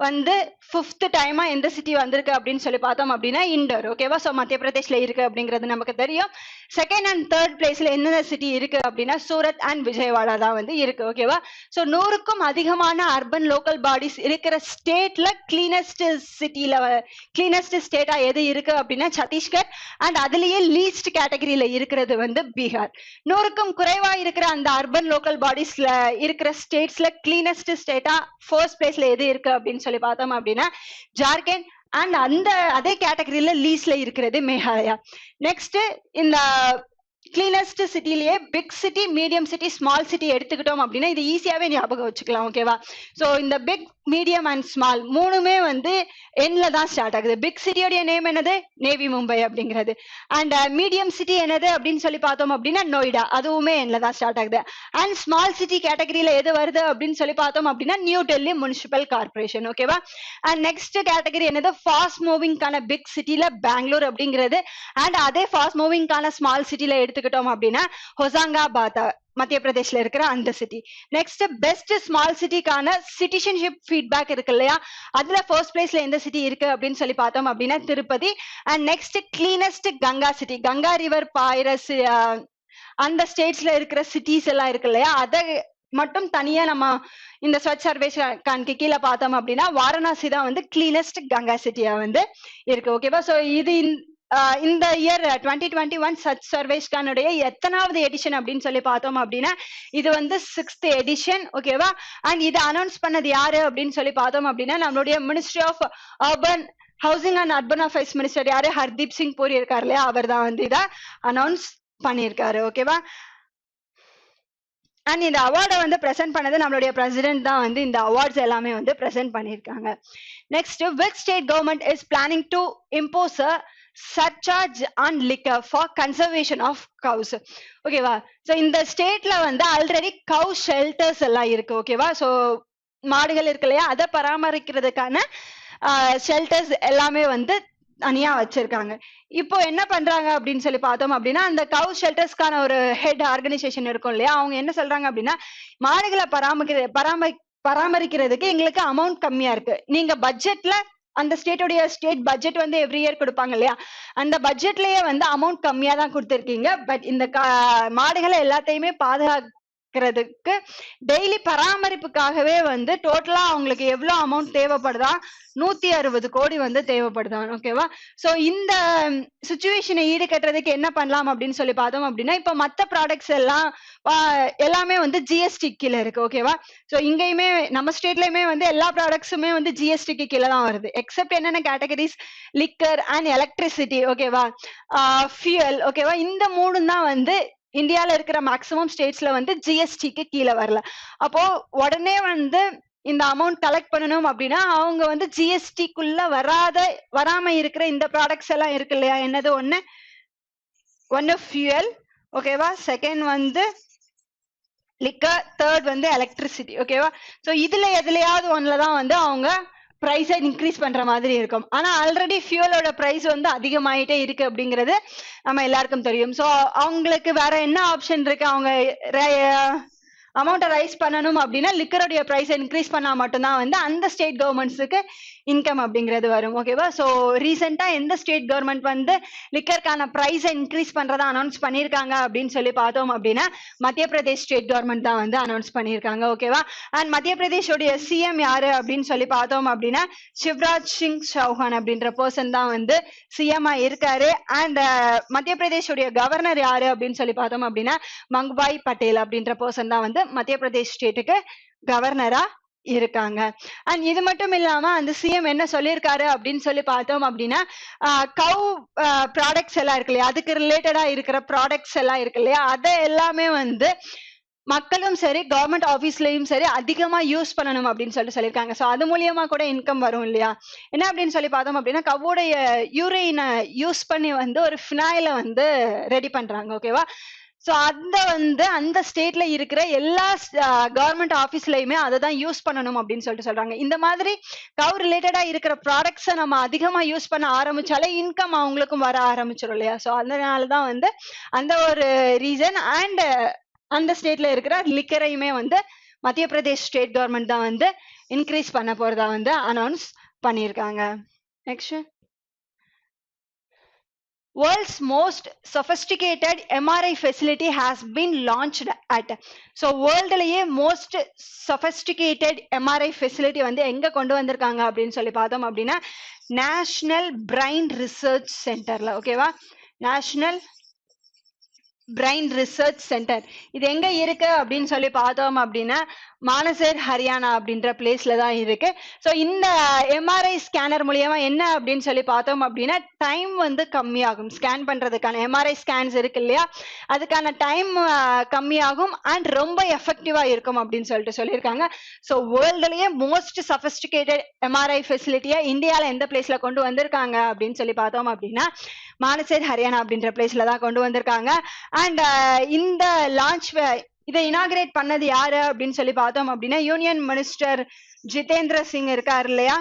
வந்து 5th டைமா எந்த சிட்டி வந்திருக்கு அப்படின்னு சொல்லி பார்த்தோம் அப்படின்னா இண்டோர். ஓகேவா? ஸோ மத்திய பிரதேஷ்ல இருக்கு அப்படிங்கிறது நமக்கு தெரியும். செகண்ட் அண்ட் தேர்ட் பிளேஸ்ல எந்தெந்த சிட்டி இருக்கு அப்படின்னா சூரத் அண்ட் விஜயவாடா தான் வந்து இருக்கு. ஓகேவா? ஸோ 100க்கும் அதிகமான அர்பன் லோக்கல் பாடிஸ் இருக்கிற ஸ்டேட்ல கிளீனஸ்ட் ஸ்டேட்டா எது இருக்கு அப்படின்னா சத்தீஸ்கர். அண்ட் அதுலயே லீஸ்ட் கேட்டகரியில இருக்கிறது வந்து பீகார். 100க்கும் குறைவா இருக்கிற அந்த அர்பன் லோக்கல் பாடிஸ்ல இருக்கிற ஸ்டேட்ஸ்ல கிளீனஸ்ட் ஸ்டேட்டா ஃபர்ஸ்ட் பிளேஸ்ல எது இருக்கு அப்படின்னு சொல்லி பார்த்தோம் அப்படின்னா ஜார்க்கண்ட். அண்ட் அந்த அதே கேட்டகரியில லீஸ்ட்ல இருக்கிறது மேகாலயா. நெக்ஸ்ட் இந்த கிளீனஸ்ட் சிட்டிலேயே big city, medium city, small city எடுத்துக்கிட்டோம் அப்படின்னா இது ஈஸியாவே ஞாபகம் வச்சுக்கலாம். ஓகேவா? ஸோ இந்த பிக், மீடியம் அண்ட் ஸ்மால் மூணுமே வந்து எண்ல தான் ஸ்டார்ட் ஆகுது. பிக் சிட்டியோடைய நேம் என்னது? நேவி மும்பை அப்படிங்கிறது. அண்ட் மீடியம் சிட்டி என்னது அப்படின்னு சொல்லி பார்த்தோம் அப்படின்னா நொய்டா, அதுவுமே எண்ல தான் ஸ்டார்ட் ஆகுது. அண்ட் ஸ்மால் சிட்டி கேட்டகரியில எது வருது அப்படின்னு சொல்லி பார்த்தோம் அப்படின்னா நியூ டெல்லி முனிசிபல் கார்பரேஷன். ஓகேவா? அண்ட் நெக்ஸ்ட் கேட்டகரி என்னது? ஃபாஸ்ட் மூவிங்கான பிக் சிட்டில பெங்களூர் அப்படிங்கிறது. அண்ட் அதே ஃபாஸ்ட் மூவிங்கான ஸ்மால் சிட்டில எடுத்துக்கிட்டோம் அப்படின்னா ஹொசாங்காபாத், மத்திய பிரதேஷ்ல இருக்கிற அந்த சிட்டி. நெக்ஸ்ட் பெஸ்ட் ஸ்மால் சிட்டிக்கான சிட்டிசன்ஷிப் ஃபீட்பேக் இருக்கு இல்லையா, அதுல ஃபர்ஸ்ட் பிளேஸ்ல எந்த சிட்டி இருக்கு அப்படின்னு சொல்லி பார்த்தோம் அப்படின்னா Tirupati. And next cleanest Ganga city, Ganga river பாயிர அந்த ஸ்டேட்ஸ்ல இருக்கிற சிட்டிஸ் எல்லாம் இருக்கு இல்லையா, அதை மட்டும் தனியா நம்ம இந்த ஸ்வச் சர்வேஷனுக்கு கீழே பார்த்தோம் அப்படின்னா வாரணாசி தான் வந்து கிளீனஸ்ட் கங்கா சிட்டியா வந்து இருக்கு. ஓகேவா? ஸோ இது இந்த இயர் 2021 சச் சர்வேஸ்கானுடைய எத்தனாவது எடிஷன் அப்படின்னு சொல்லி பார்த்தோம் அப்படின்னா இது வந்து 6th எடிஷன். ஓகேவா? அண்ட் இதை அனௌன்ஸ் பண்ணது யாரு அப்படின்னு சொல்லி பார்த்தோம் அப்படின்னா நம்மளுடைய ministry of urban housing and urban affairs minister யாரு? ஹர்தீப் சிங் பூரி இருக்காரு இல்லையா, அவர் தான் வந்து இதை அனௌன்ஸ் பண்ணியிருக்காரு. ஓகேவா? அண்ட் இந்த அவார்டை வந்து பிரசென்ட் பண்ணது நம்மளுடைய பிரசிடென்ட் தான் வந்து இந்த அவார்ட்ஸ் எல்லாமே வந்து பிரசென்ட் பண்ணியிருக்காங்க. Next, which state government is planning to impose a surcharge on liquor for conservation of cows? ஓகேவா? ஸோ இந்த ஸ்டேட்ல வந்து ஆல்ரெடி கவு ஷெல்டர்ஸ் எல்லாம் இருக்கு. ஓகேவா? ஸோ மாடுகள் இருக்கு இல்லையா, அதை பராமரிக்கிறதுக்கான ஷெல்டர்ஸ் எல்லாமே வந்து தனியா வச்சிருக்காங்க. இப்போ என்ன பண்றாங்க அப்படின்னு சொல்லி பார்த்தோம் அப்படின்னா அந்த கவு ஷெல்டர்ஸ்க்கான ஒரு ஹெட் ஆர்கனைசேஷன் இருக்கும் இல்லையா, அவங்க என்ன சொல்றாங்க அப்படின்னா மாடுகளை பராமரிக்கிறதுக்கு எங்களுக்கு அமௌண்ட் கம்மியா இருக்கு. நீங்க பட்ஜெட்ல அந்த ஸ்டேட் பட்ஜெட் வந்து எவ்ரி இயர் கொடுப்பாங்க இல்லையா, அந்த பட்ஜெட்லயே வந்து அமௌண்ட் கம்மியா தான் கொடுத்துருக்கீங்க. பட் இந்த மாடுகளை எல்லாத்தையுமே பாதுகாக்கிறதுக்கு டெய்லி பராமரிப்புக்காகவே வந்து டோட்டலா அவங்களுக்கு எவ்வளவு அமௌண்ட் தேவைப்படுதா? 160 கோடி வந்து தேவைப்படுதான். ஓகேவா? சோ இந்த சுச்சுவேஷனை ஈடுகட்டுறதுக்கு என்ன பண்ணலாம் அப்படின்னு சொல்லி பார்த்தோம் அப்படின்னா இப்ப மத்த ப்ராடக்ட்ஸ் எல்லாம் எல்லாமே வந்து ஜிஎஸ்டி கீழே இருக்கு. ஓகேவா? சோ இங்கேயுமே நம்ம ஸ்டேட்லயுமே வந்து எல்லா ப்ராடக்ட்ஸுமே வந்து ஜிஎஸ்டிக்கு கீழே தான் வருது. எக்ஸப்ட் என்னென்ன கேட்டகரிஸ்? Liquor and electricity. ஓகேவா? ஃபியூயல். ஓகேவா? இந்த மூணு தான் வந்து இந்தியால இருக்கிற மேக்சிமம் ஸ்டேட்ஸ்ல வந்து ஜிஎஸ்டிக்கு கீழே வரல. அப்போ உடனே வந்து இந்த அமௌண்ட் கலெக்ட் பண்ணணும் அப்படின்னா அவங்க வந்து ஜிஎஸ்டிக்குள்ள வராம இருக்கிற இந்த ப்ராடக்ட்ஸ் எல்லாம் இருக்கு இல்லையா, என்னது? ஒன்னு ஃபியூயல். ஓகேவா? செகண்ட் வந்து லிக்கர், தேர்ட் வந்து எலக்ட்ரிசிட்டி. ஓகேவா? சோ இதுல எதுலயாவது ஒன்னுலதான் வந்து அவங்க பிரைஸை இன்க்ரீஸ் பண்ற மாதிரி இருக்கும். ஆனா ஆல்ரெடி ஃபியூலோட பிரைஸ் வந்து அதிகமாயிட்டே இருக்கு அப்படிங்கிறது நம்ம எல்லாருக்கும் தெரியும். சோ அவங்களுக்கு வேற என்ன ஆப்ஷன் இருக்கு? அவங்க அமௌண்ட்டை ரைஸ் பண்ணணும் அப்படின்னா லிக்கருடைய ப்ரைஸை இன்க்ரீஸ் பண்ணா மட்டும்தான் வந்து அந்த ஸ்டேட் கவர்மெண்ட்ஸுக்கு இன்கம் அப்படிங்கிறது வரும். ஓகேவா? ஸோ ரீசெண்டா எந்த ஸ்டேட் கவர்மெண்ட் வந்து லிக்கருக்கான ப்ரைஸை இன்க்ரீஸ் பண்றதா அனௌன்ஸ் பண்ணியிருக்காங்க அப்படின்னு சொல்லி பார்த்தோம் அப்படின்னா மத்திய பிரதேஷ் ஸ்டேட் கவர்மெண்ட் தான் வந்து அனௌன்ஸ் பண்ணியிருக்காங்க. ஓகேவா? அண்ட் மத்திய பிரதேஷோடைய சிஎம் யாரு அப்படின்னு சொல்லி பார்த்தோம் அப்படின்னா சிவராஜ் சிங் சௌஹான் அப்படின்ற பர்சன் தான் வந்து சிஎம் இருக்காரு. அண்ட் மத்திய பிரதேஷோடைய கவர்னர் யாரு அப்படின்னு சொல்லி பார்த்தோம் அப்படின்னா மங்குபாய் பட்டேல் அப்படின்ற பர்சன் தான் வந்து மத்திய பிரதேஷ் ஸ்டேட்டுக்கு கவர்னரா இருக்காங்க. அண்ட் இது மட்டும் இல்லாம அந்த சிஎம் என்ன சொல்லியிருக்காரு அப்படின்னு சொல்லி பார்த்தோம் அப்படின்னா கவு ப்ராடக்ட்ஸ் எல்லாம் இருக்கு இல்லையா, அதுக்கு ரிலேட்டடா இருக்கிற ப்ராடக்ட்ஸ் எல்லாம் இருக்கு இல்லையா, அதை எல்லாமே வந்து மக்களும் சரி கவர்மெண்ட் ஆபீஸ்லயும் சரி அதிகமா யூஸ் பண்ணணும் அப்படின்னு சொல்லியிருக்காங்க. ஸோ அது மூலியமா கூட இன்கம் வரும் இல்லையா. என்ன அப்படின்னு சொல்லி பார்த்தோம் அப்படின்னா கவோடைய யூரினை யூஸ் பண்ணி வந்து ஒரு ஃபினாயில வந்து ரெடி பண்றாங்க. ஓகேவா? ஸோ அந்த ஸ்டேட்ல இருக்கிற எல்லா கவர்மெண்ட் ஆஃபீஸ்லயுமே அதை தான் யூஸ் பண்ணணும் அப்படின்னு சொல்றாங்க. இந்த மாதிரி கவு ரிலேட்டடா இருக்கிற ப்ராடக்ட்ஸை நம்ம அதிகமா யூஸ் பண்ண ஆரம்பிச்சாலே இன்கம் அவங்களுக்கும் வர ஆரம்பிச்சிடும் இல்லையா. ஸோ அதனாலதான் வந்து அந்த ஒரு ரீசன். அண்ட் அந்த ஸ்டேட்ல இருக்கிற லிக்கரையுமே வந்து மத்திய பிரதேஷ் ஸ்டேட் கவர்மெண்ட் தான் வந்து இன்க்ரீஸ் பண்ண போறதா வந்து அனௌன்ஸ் பண்ணியிருக்காங்க. Next, world's most sophisticated MRI facility has been launched at. So worldலயே most sophisticated MRI facility வந்து எங்க கொண்டு வந்திருக்காங்க அப்படின்னு சொல்லி பார்த்தோம் அப்படின்னா நேஷனல் பிரைன் ரிசர்ச் சென்டர்ல. ஓகேவா, நேஷனல் பிரைன் ரிசர்ச் சென்டர் இது எங்க இருக்கு அப்படின்னு சொல்லி பார்த்தோம் அப்படின்னா மானசர் ஹரியானா அப்படின்ற பிளேஸ்ல தான் இருக்கு. ஸோ இந்த எம்ஆர்ஐ ஸ்கேனர் மூலியமா என்ன அப்படின்னு சொல்லி பார்த்தோம் அப்படின்னா டைம் வந்து கம்மியாகும். ஸ்கேன் பண்றதுக்கான எம்ஆர்ஐ ஸ்கேன்ஸ் இருக்கு இல்லையா, அதுக்கான டைம் கம்மியாகும் அண்ட் ரொம்ப எஃபெக்டிவா இருக்கும் அப்படின்னு சொல்லிட்டு சொல்லியிருக்காங்க. ஸோ வேர்ல்டுலயே மோஸ்ட் சஃபிஸ்டிகேட்டட் எம்ஆர்ஐ ஃபெசிலிட்டியா இந்தியாவில் எந்த பிளேஸ்ல கொண்டு வந்திருக்காங்க அப்படின்னு சொல்லி பார்த்தோம் அப்படின்னா மானசர் ஹரியானா அப்படின்ற பிளேஸ்ல தான் கொண்டு வந்திருக்காங்க. அண்ட் இந்த லான்ச் இதை இனாகிரேட் பண்ணது யாரு அப்படின்னு சொல்லி பார்த்தோம் அப்படின்னா யூனியன் மினிஸ்டர் ஜிதேந்திர சிங் இருக்காரு இல்லையா,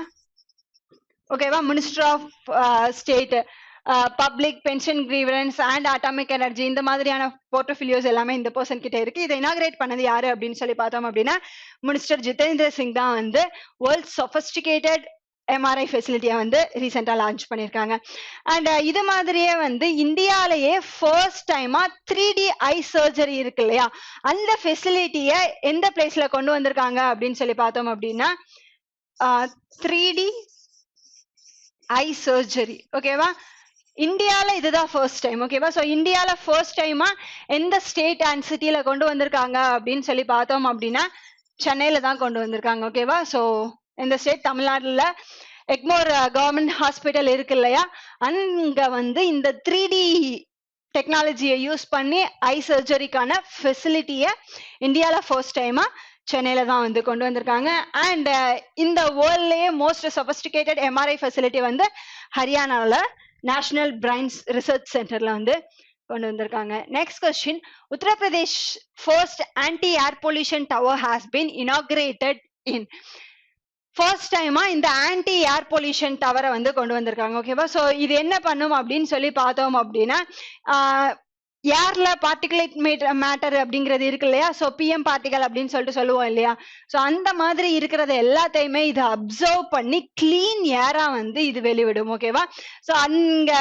ஓகேவா, minister of state public pension grievance and atomic energy இந்த மாதிரியான போர்ட்ஃபோலியோஸ் எல்லாமே இந்த பர்சன் கிட்ட இருக்கு. இதை இனாகிரேட் பண்ணது யாரு அப்படின்னு சொல்லி பார்த்தோம் அப்படின்னா மினிஸ்டர் ஜிதேந்திர சிங் தான் வந்து வேர்ல்ட் சொஃபிஸ்டிகேட்டட் எம்ஆர்ஐ ஃபெசிலிட்டியை வந்து ரீசெண்டாக லான்ச் பண்ணியிருக்காங்க. அண்ட் இது மாதிரியே வந்து இந்தியாவிலேயே ஃபர்ஸ்ட் டைமா 3D ஐ சர்ஜரி இருக்கு இல்லையா, அந்த ஃபெசிலிட்டியை எந்த பிளேஸ்ல கொண்டு வந்திருக்காங்க அப்படின்னு சொல்லி பார்த்தோம் அப்படின்னா 3D ஐ சர்ஜரி. ஓகேவா, இந்தியாவில் இதுதான் ஃபர்ஸ்ட் டைம். ஓகேவா, ஸோ இந்தியாவில் ஃபர்ஸ்ட் டைமா எந்த ஸ்டேட் அண்ட் சிட்டியில கொண்டு வந்திருக்காங்க அப்படின்னு சொல்லி பார்த்தோம் அப்படின்னா சென்னையில தான் கொண்டு வந்திருக்காங்க. ஓகேவா, ஸோ இந்த ஸ்டேட் தமிழ்நாடுல எக்மோர் கவர்மெண்ட் ஹாஸ்பிட்டல் இருக்கு இல்லையா, அங்க வந்து இந்த 3D டெக்னாலஜியை யூஸ் பண்ணி ஐ சர்ஜரிக்கான ஃபெசிலிட்டியை இந்தியாவில் ஃபர்ஸ்ட் டைமா சென்னையில தான் வந்து கொண்டு வந்திருக்காங்க. அண்ட் இந்த வேர்ல்ட்லயே மோஸ்ட் சொஃபிஸ்டிகேட்டட் எம்ஆர்ஐ ஃபெசிலிட்டி வந்து ஹரியானாவில் நேஷனல் பிரைன் ரிசர்ச் சென்டர்ல வந்து கொண்டு வந்திருக்காங்க. Next question, Uttar Pradesh first anti air pollution tower has been inaugurated in. First டைமா இந்த ஆன்டி ஏர் பொல்யூஷன் டவரை வந்து கொண்டு வந்திருக்காங்க. ஓகேவா, ஸோ இது என்ன பண்ணும் அப்படின்னு சொல்லி பார்த்தோம் அப்படின்னா ஏர்ல பார்ட்டிகுலேட் மேட்டர் அப்படிங்கிறது இருக்கு இல்லையா, ஸோ பிஎம் பார்ட்டிகல் அப்படின்னு சொல்லிட்டு சொல்லுவோம் இல்லையா, ஸோ அந்த மாதிரி இருக்கிறத எல்லாத்தையுமே இதை அப்சர்வ் பண்ணி கிளீன் ஏரா வந்து இது வெளிவிடும். ஓகேவா, ஸோ அங்க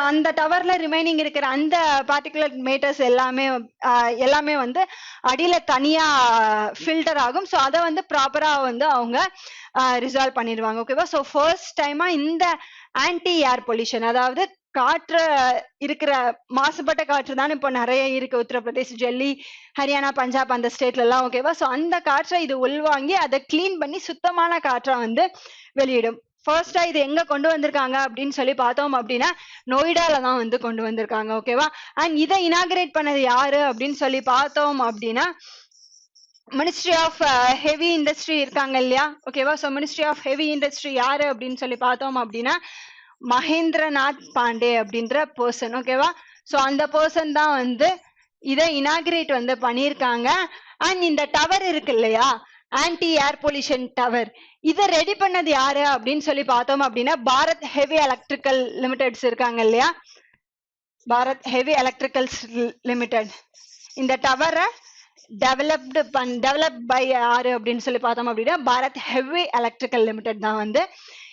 அந்த டவர்ல ரிமைனிங் இருக்கிற அந்த பார்ட்டிகுலர் மேட்டர்ஸ் எல்லாமே வந்து அடியில தனியா ஃபில்டர் ஆகும். ஸோ அதை வந்து ப்ராப்பரா வந்து அவங்க ரிசால்வ் பண்ணிடுவாங்க. ஓகேவா, ஸோ ஃபர்ஸ்ட் டைமா இந்த ஆன்டி ஏர் பொல்யூஷன், அதாவது காற்று இருக்கிற மாசுபட்ட காற்று தான் இப்போ நிறைய இருக்கு உத்தரப்பிரதேஷ், டெல்லி, ஹரியானா, பஞ்சாப் அந்த ஸ்டேட்ல எல்லாம். ஓகேவா, ஸோ அந்த காற்றை இது உள்வாங்கி அதை கிளீன் பண்ணி சுத்தமான காற்றை வந்து வெளியிடும். ஃபர்ஸ்டா இது எங்க கொண்டு வந்திருக்காங்க அப்படின்னு சொல்லி பார்த்தோம் அப்படின்னா நொய்டால தான் வந்து கொண்டு வந்திருக்காங்க. ஓகேவா, அண்ட் இதை இனாகிரேட் பண்ணது யாரு அப்படின்னு சொல்லி பார்த்தோம் அப்படின்னா மினிஸ்ட்ரி ஆஃப் ஹெவி இண்டஸ்ட்ரி இருக்காங்க இல்லையா. ஓகேவா, so ministry of heavy industry யாரு அப்படின்னு சொல்லி பார்த்தோம் அப்படின்னா மகேந்திரநாத் பாண்டே அப்படின்ற பர்சன். ஓகேவா, ஸோ அந்த பர்சன் தான் வந்து இதை இனாகிரேட் வந்து பண்ணியிருக்காங்க. அண்ட் இந்த டவர் இருக்கு இல்லையா, ஆன்டி ஏர் பொல்யூஷன் டவர், இதை ரெடி பண்ணது யாரு அப்படின்னு சொல்லி பார்த்தோம் அப்படின்னா பாரத் ஹெவி எலக்ட்ரிக்கல் லிமிடெட்ஸ் இருக்காங்க இல்லையா, பாரத் ஹெவி எலக்ட்ரிக்கல்ஸ் லிமிடெட். இந்த டவரை டெவலப் பை யாரு அப்படின்னு சொல்லி பார்த்தோம் அப்படின்னா பாரத் ஹெவி எலக்ட்ரிக்கல் லிமிடெட் தான் வந்து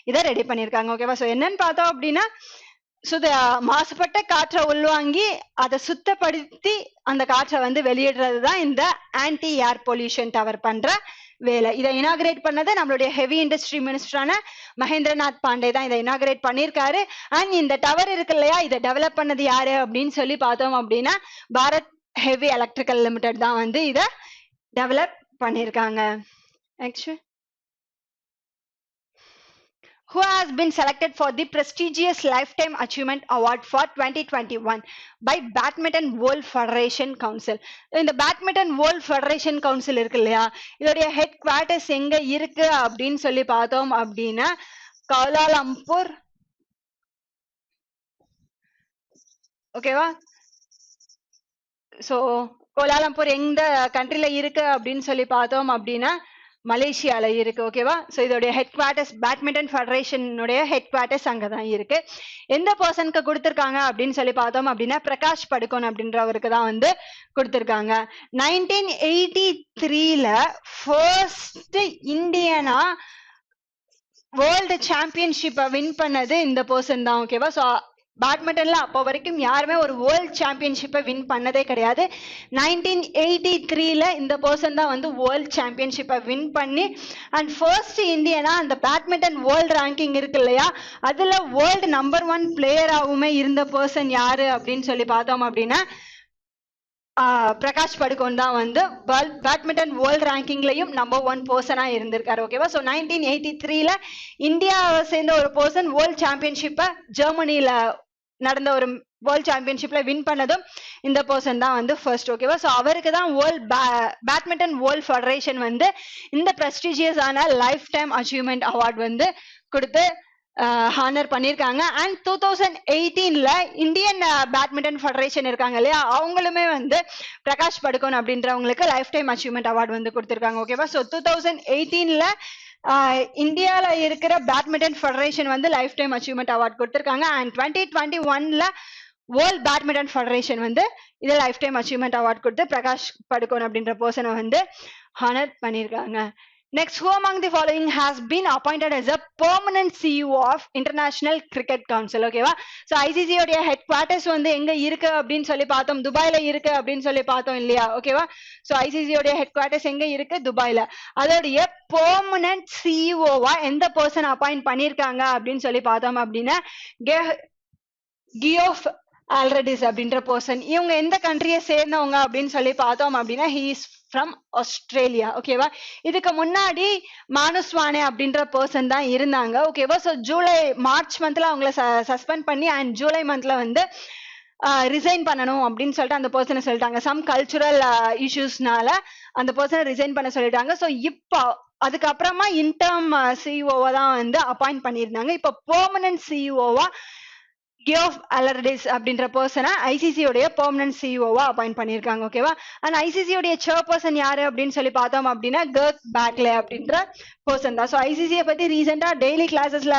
இதை ரெடி பண்ணியிருக்காங்க. ஓகேவா, ஸோ என்னன்னு பார்த்தோம் அப்படின்னா மாசுபட்ட காற்றை உள்வாங்கி அதை சுத்தப்படுத்தி அந்த காற்றை வந்து வெளியிடுறது தான் இந்த ஆன்டி ஏர் பொல்யூஷன் டவர் பண்ற வேலை. இதை இனாகிரேட் பண்ணது நம்மளுடைய ஹெவி இண்டஸ்ட்ரி மினிஸ்டரான மகேந்திரநாத் பாண்டே தான் இதை இனாகிரேட் பண்ணியிருக்காரு. அண்ட் இந்த டவர் இருக்கு இல்லையா, இதை டெவலப் பண்ணது யாரு அப்படின்னு சொல்லி பார்த்தோம் அப்படின்னா பாரத் ஹெவி எலக்ட்ரிக்கல் லிமிடெட் தான் வந்து இதை டெவலப் பண்ணியிருக்காங்க. Next, who has been selected for the prestigious Lifetime Achievement Award for 2021 by Badminton World Federation Council. இந்த பேட்மிண்டன் வேர்ல்ட் ஃபெடரேஷன் கவுன்சில் இருக்கு இல்லையா, இதோடைய ஹெட் குவார்ட்டர்ஸ் எங்க இருக்கு அப்படின்னு சொல்லி பார்த்தோம் அப்படின்னா கோலாலம்பூர். ஓகேவா, ஸோ கோலாலம்பூர் எந்த கண்ட்ரில இருக்கு அப்படின்னு சொல்லி பார்த்தோம் அப்படின்னா மலேசியால இருக்கு. ஓகேவா? ஸோ இதோடைய ஹெட் குவார்ட்டர்ஸ் பேட்மிண்டன் ஃபெடரேஷனுடைய ஹெட் குவார்ட்டர்ஸ் அங்கே தான் இருக்கு. எந்த பர்சனுக்கு கொடுத்துருக்காங்க அப்படின்னு சொல்லி பார்த்தோம் அப்படின்னா பிரகாஷ் படுகோன் அப்படின்றவருக்கு தான் வந்து கொடுத்துருக்காங்க. 1983ல ஃபர்ஸ்ட் இந்தியனா வேர்ல்டு சாம்பியன்ஷிப்பை வின் பண்ணது இந்த பர்சன் தான். ஓகேவா? ஸோ பேட்மிண்டன்ல அப்போ வரைக்கும் யாருமே ஒரு வேர்ல்ட் சாம்பியன்ஷிப்பை வின் பண்ணதே கிடையாது. 1983ல இந்த பர்சன் தான் வந்து வேர்ல்ட் சாம்பியன்ஷிப்பை வின் பண்ணி அண்ட் ஃபர்ஸ்ட் இந்தியனா அந்த பேட்மிண்டன் வேர்ல்டு ரேங்கிங் இருக்கு இல்லையா, அதுல வேர்ல்டு நம்பர் 1 பிளேயராகவுமே இருந்த பர்சன் யாரு அப்படின்னு சொல்லி பார்த்தோம் அப்படின்னா பிரகாஷ் படுகோன் தான் வந்து பேட்மிண்டன் வேர்ல்ட் ரேங்கிங்லயும் நம்பர் 1 பர்சனா இருந்திருக்காரு. ஓகேவா? ஸோ 1983ல இந்தியாவை சேர்ந்த ஒரு பர்சன் வேர்ல்ட் சாம்பியன்ஷிப்பை ஜெர்மனியில நடந்த ஒரு வேர்ல்ட் சாம்பியன்ஷிப்ல வின் பண்ணதும் இந்த பர்சன் தான் வந்து ஃபர்ஸ்ட். ஓகேவா? ஸோ அவருக்கு தான் பேட்மிண்டன் வேர்ல்ட் ஃபெடரேஷன் வந்து இந்த ப்ரெஸ்டீஜியஸான லைஃப் டைம் அச்சீவ்மெண்ட் அவார்ட் வந்து கொடுத்து ஹானர் பண்ணியிருக்காங்க. அண்ட் 2018ல இந்தியன் பேட்மிண்டன் ஃபெடரேஷன் இருக்காங்க இல்லையா, அவங்களுமே வந்து பிரகாஷ் படுகோன் அப்படின்றவங்களுக்கு லைஃப் டைம் அச்சீவ்மெண்ட் அவார்டு வந்து கொடுத்துருக்காங்க. ஓகேவா? ஸோ 2018ல இந்தியால இருக்கிற பேட்மிண்டன் ஃபெடரேஷன் வந்து லைஃப் டைம் அச்சீவ்மெண்ட் அவார்ட் கொடுத்துருக்காங்க. அண்ட் 2021ல வேர்ல்ட் பேட்மிண்டன் ஃபெடரேஷன் வந்து இது லைஃப் டைம் அச்சீவ்மெண்ட் அவார்ட் கொடுத்து பிரகாஷ் படுகோன் அப்படின்ற பர்சனை வந்து ஹானர் பண்ணியிருக்காங்க. Next, who among the following has been appointed as a permanent CEO of International Cricket Council? ஓகேவா? ஸோ ஐசிசி உடைய ஹெட் குவார்ட்டர்ஸ் வந்து எங்க இருக்கு அப்படின்னு சொல்லி பார்த்தோம், துபாயில இருக்கு அப்படின்னு சொல்லி பார்த்தோம் இல்லையா? ஓகேவா? ஸோ ஐசிசி உடைய ஹெட் குவார்ட்டர்ஸ் எங்க இருக்கு? துபாயில. அதோடைய பெர்மனன்ட் சிஇஓவா எந்த பர்சன் அப்பாயிண்ட் பண்ணியிருக்காங்க அப்படின்னு சொல்லி பார்த்தோம் அப்படின்னா கியோஃப் ஆல்ரெடிஸ் அப்படின்ற பர்சன். இவங்க எந்த கண்ட்ரியை சேர்ந்தவங்க அப்படின்னு சொல்லி பார்த்தோம் அப்படின்னா ஹி இஸ் ஃப்ரம் ஆஸ்திரேலியா. ஓகேவா? இதுக்கு முன்னாடி மானுஸ்வானே அப்படின்ற பர்சன் தான் இருந்தாங்க. ஓகேவா? ஸோ மார்ச் மந்த்ல அவங்கள சஸ்பெண்ட் பண்ணி அண்ட் ஜூலை மந்த்ல வந்து ரிசைன் பண்ணணும் அப்படின்னு சொல்லிட்டு அந்த பர்சனை சொல்லிட்டாங்க. சம் கல்ச்சுரல் இஷ்யூஸ்னால அந்த பர்சனை ரிசைன் பண்ண சொல்லிட்டாங்க. ஸோ இப்போ அதுக்கப்புறமா இன்டர்ம் சிஇஓவா தான் வந்து அப்பாயிண்ட் பண்ணியிருந்தாங்க. இப்போ பெர்மனன்ட் சிஇஓவா கியோஃப் அலர்டிஸ் அப்படின்ற பர்சனை ஐசிசியோடைய பெர்மனன்ட் சிஇஓவா அப்பாயிண்ட் பண்ணியிருக்காங்க. ஓகேவா? அண்ட் ஐசிசியோடைய சேர்பர்சன் யாரு அப்படின்னு சொல்லி பார்த்தோம் அப்படின்னா கர்க் பேக்லே அப்படின்ற பர்சன் தான். ஸோ ஐசிசியை பத்தி ரீசெண்டா டெய்லி கிளாஸஸ்ல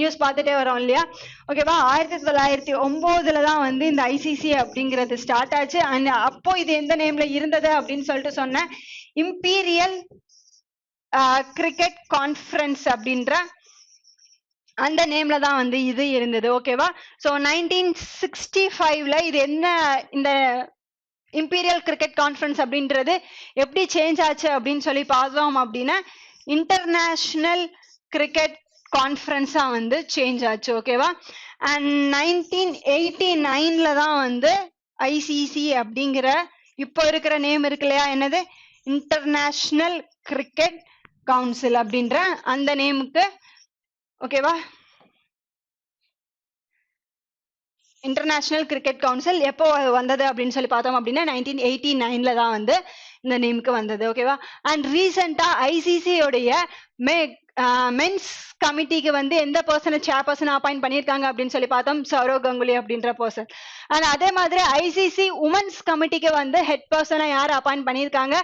நியூஸ் பார்த்துட்டே வரோம் இல்லையா? ஓகேவா? 1909ல தான் வந்து இந்த ஐசிசி அப்படிங்கிறது ஸ்டார்ட் ஆச்சு. அண்ட் அப்போ இது எந்த நேம்ல இருந்தது அப்படின்னு சொல்லிட்டு சொன்னேன், இம்பீரியல் கிரிக்கெட் கான்ஃபரன்ஸ் அப்படின்ற அந்த நேம்ல தான் வந்து இது இருந்தது. ஓகேவா? ஸோ 1965ல இது என்ன இந்த இம்பீரியல் கிரிக்கெட் கான்ஃபரன்ஸ் அப்படின்றது எப்படி சேஞ்ச் ஆச்சு அப்படின்னு சொல்லி பார்த்தோம் அப்படின்னா இன்டர்நேஷனல் கிரிக்கெட் கான்ஃபரன்ஸா வந்து சேஞ்ச் ஆச்சு. ஓகேவா? அண்ட் 1989ல தான் வந்து ஐசிசி அப்படிங்கிற இப்போ இருக்கிற நேம் இருக்கு இல்லையா, என்னது இன்டர்நேஷனல் கிரிக்கெட் கவுன்சில் அப்படின்ற அந்த நேமுக்கு, ஓகேவா, இன்டர்நேஷனல் கிரிக்கெட் கவுன்சில் எப்போ வந்தது அப்படின்னு சொல்லி பார்த்தோம் அப்படின்னா 1989ல தான் வந்து இந்த நேமுக்கு வந்தது. ஓகேவா? அண்ட் ரீசெண்டா ஐசிசியோடைய மென்ஸ் கமிட்டிக்கு வந்து எந்த பர்சனை சேர்பர்சன் அப்பாயிண்ட் பண்ணியிருக்காங்க அப்படின்னு சொல்லி பார்த்தோம், சௌரவ் கங்குலி அப்படின்ற பர்சன். அண்ட் அதே மாதிரி ஐசிசி உமன்ஸ் கமிட்டிக்கு வந்து ஹெட் பர்சனை யார் அப்பாயிண்ட் பண்ணியிருக்காங்க,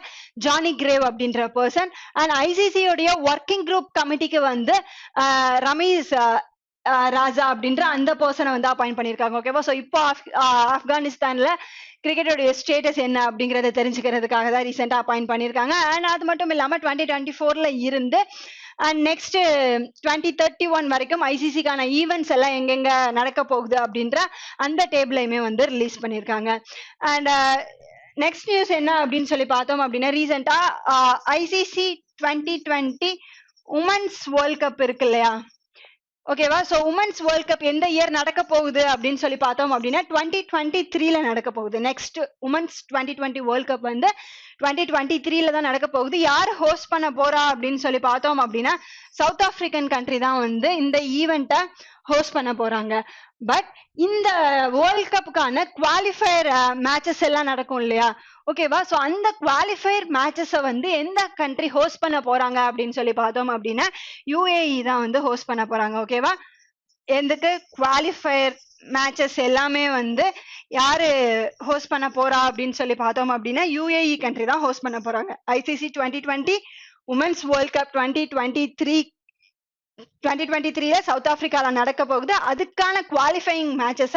ஜானி கிரேவ் அப்படின்ற பர்சன். அண்ட் ஐசிசியோடைய ஒர்க்கிங் குரூப் கமிட்டிக்கு வந்து ரமேஷ் ராஜா அப்படின்ற அந்த பர்சனை வந்து அப்பாயிண்ட் பண்ணியிருக்காங்க. ஓகேவா? ஸோ இப்போ ஆப்கானிஸ்தான்ல கிரிக்கெட்டோடைய ஸ்டேட்டஸ் என்ன அப்படிங்கறத தெரிஞ்சுக்கிறதுக்காக தான் ரீசெண்டா அப்பாயிண்ட் பண்ணியிருக்காங்க. அண்ட் அது மட்டும் இல்லாம 2024ல இருந்து அண்ட் நெக்ஸ்ட் 2031 வரைக்கும் ஐசிசிக்கான ஈவெண்ட்ஸ் எல்லாம் எங்கெங்க நடக்க போகுது அப்படின்ற அந்த டேபிளையுமே வந்து ரிலீஸ் பண்ணியிருக்காங்க. அண்ட் நெக்ஸ்ட் நியூஸ் என்ன அப்படின்னு சொல்லி பார்த்தோம் அப்படின்னா ரீசெண்டா ஐசிசி 2020 உமன்ஸ் வேர்ல்ட் கப் இருக்கு இல்லையா? ஓகேவா? ஸோ உமன்ஸ் வேர்ல்ட் கப் எந்த இயர் நடக்க போகுது அப்படின்னு சொல்லி பார்த்தோம் அப்படின்னா 2023ல நடக்க போகுது. நெக்ஸ்ட் உமன்ஸ் 2020 வேர்ல்ட் கப் வந்து 2023ல தான் நடக்க போகுது. யார் ஹோஸ்ட் பண்ண போறா அப்படின்னு சொல்லி பார்த்தோம் அப்படின்னா சவுத் ஆப்பிரிக்கன் கண்ட்ரி தான் வந்து இந்த ஈவெண்ட்டை ஹோஸ்ட் பண்ண போறாங்க. பட் இந்த வேர்ல்ட் கப்புக்கான குவாலிஃபயர் மேட்சஸ் எல்லாம் நடக்கும் இல்லையா? ஓகேவா? ஸோ அந்த குவாலிஃபயர் மேட்சஸை வந்து எந்த கண்ட்ரி ஹோஸ்ட் பண்ண போறாங்க அப்படின்னு சொல்லி பார்த்தோம் அப்படின்னா யுஏஇ தான் வந்து ஹோஸ்ட் பண்ண போறாங்க. ஓகேவா? எதுக்கு குவாலிஃபயர் மேட்சஸ் எல்லாமே வந்து யாரு ஹோஸ்ட் பண்ண போறா அப்படின்னு சொல்லி பார்த்தோம் அப்படின்னா யுஏஇ கண்ட்ரி தான் ஹோஸ்ட் பண்ண போறாங்க. ICC 2020 women's world cup 2023 south ஆப்பிரிக்கால நடக்க போகுது. அதுக்கான குவாலிஃபையிங் மேட்சஸ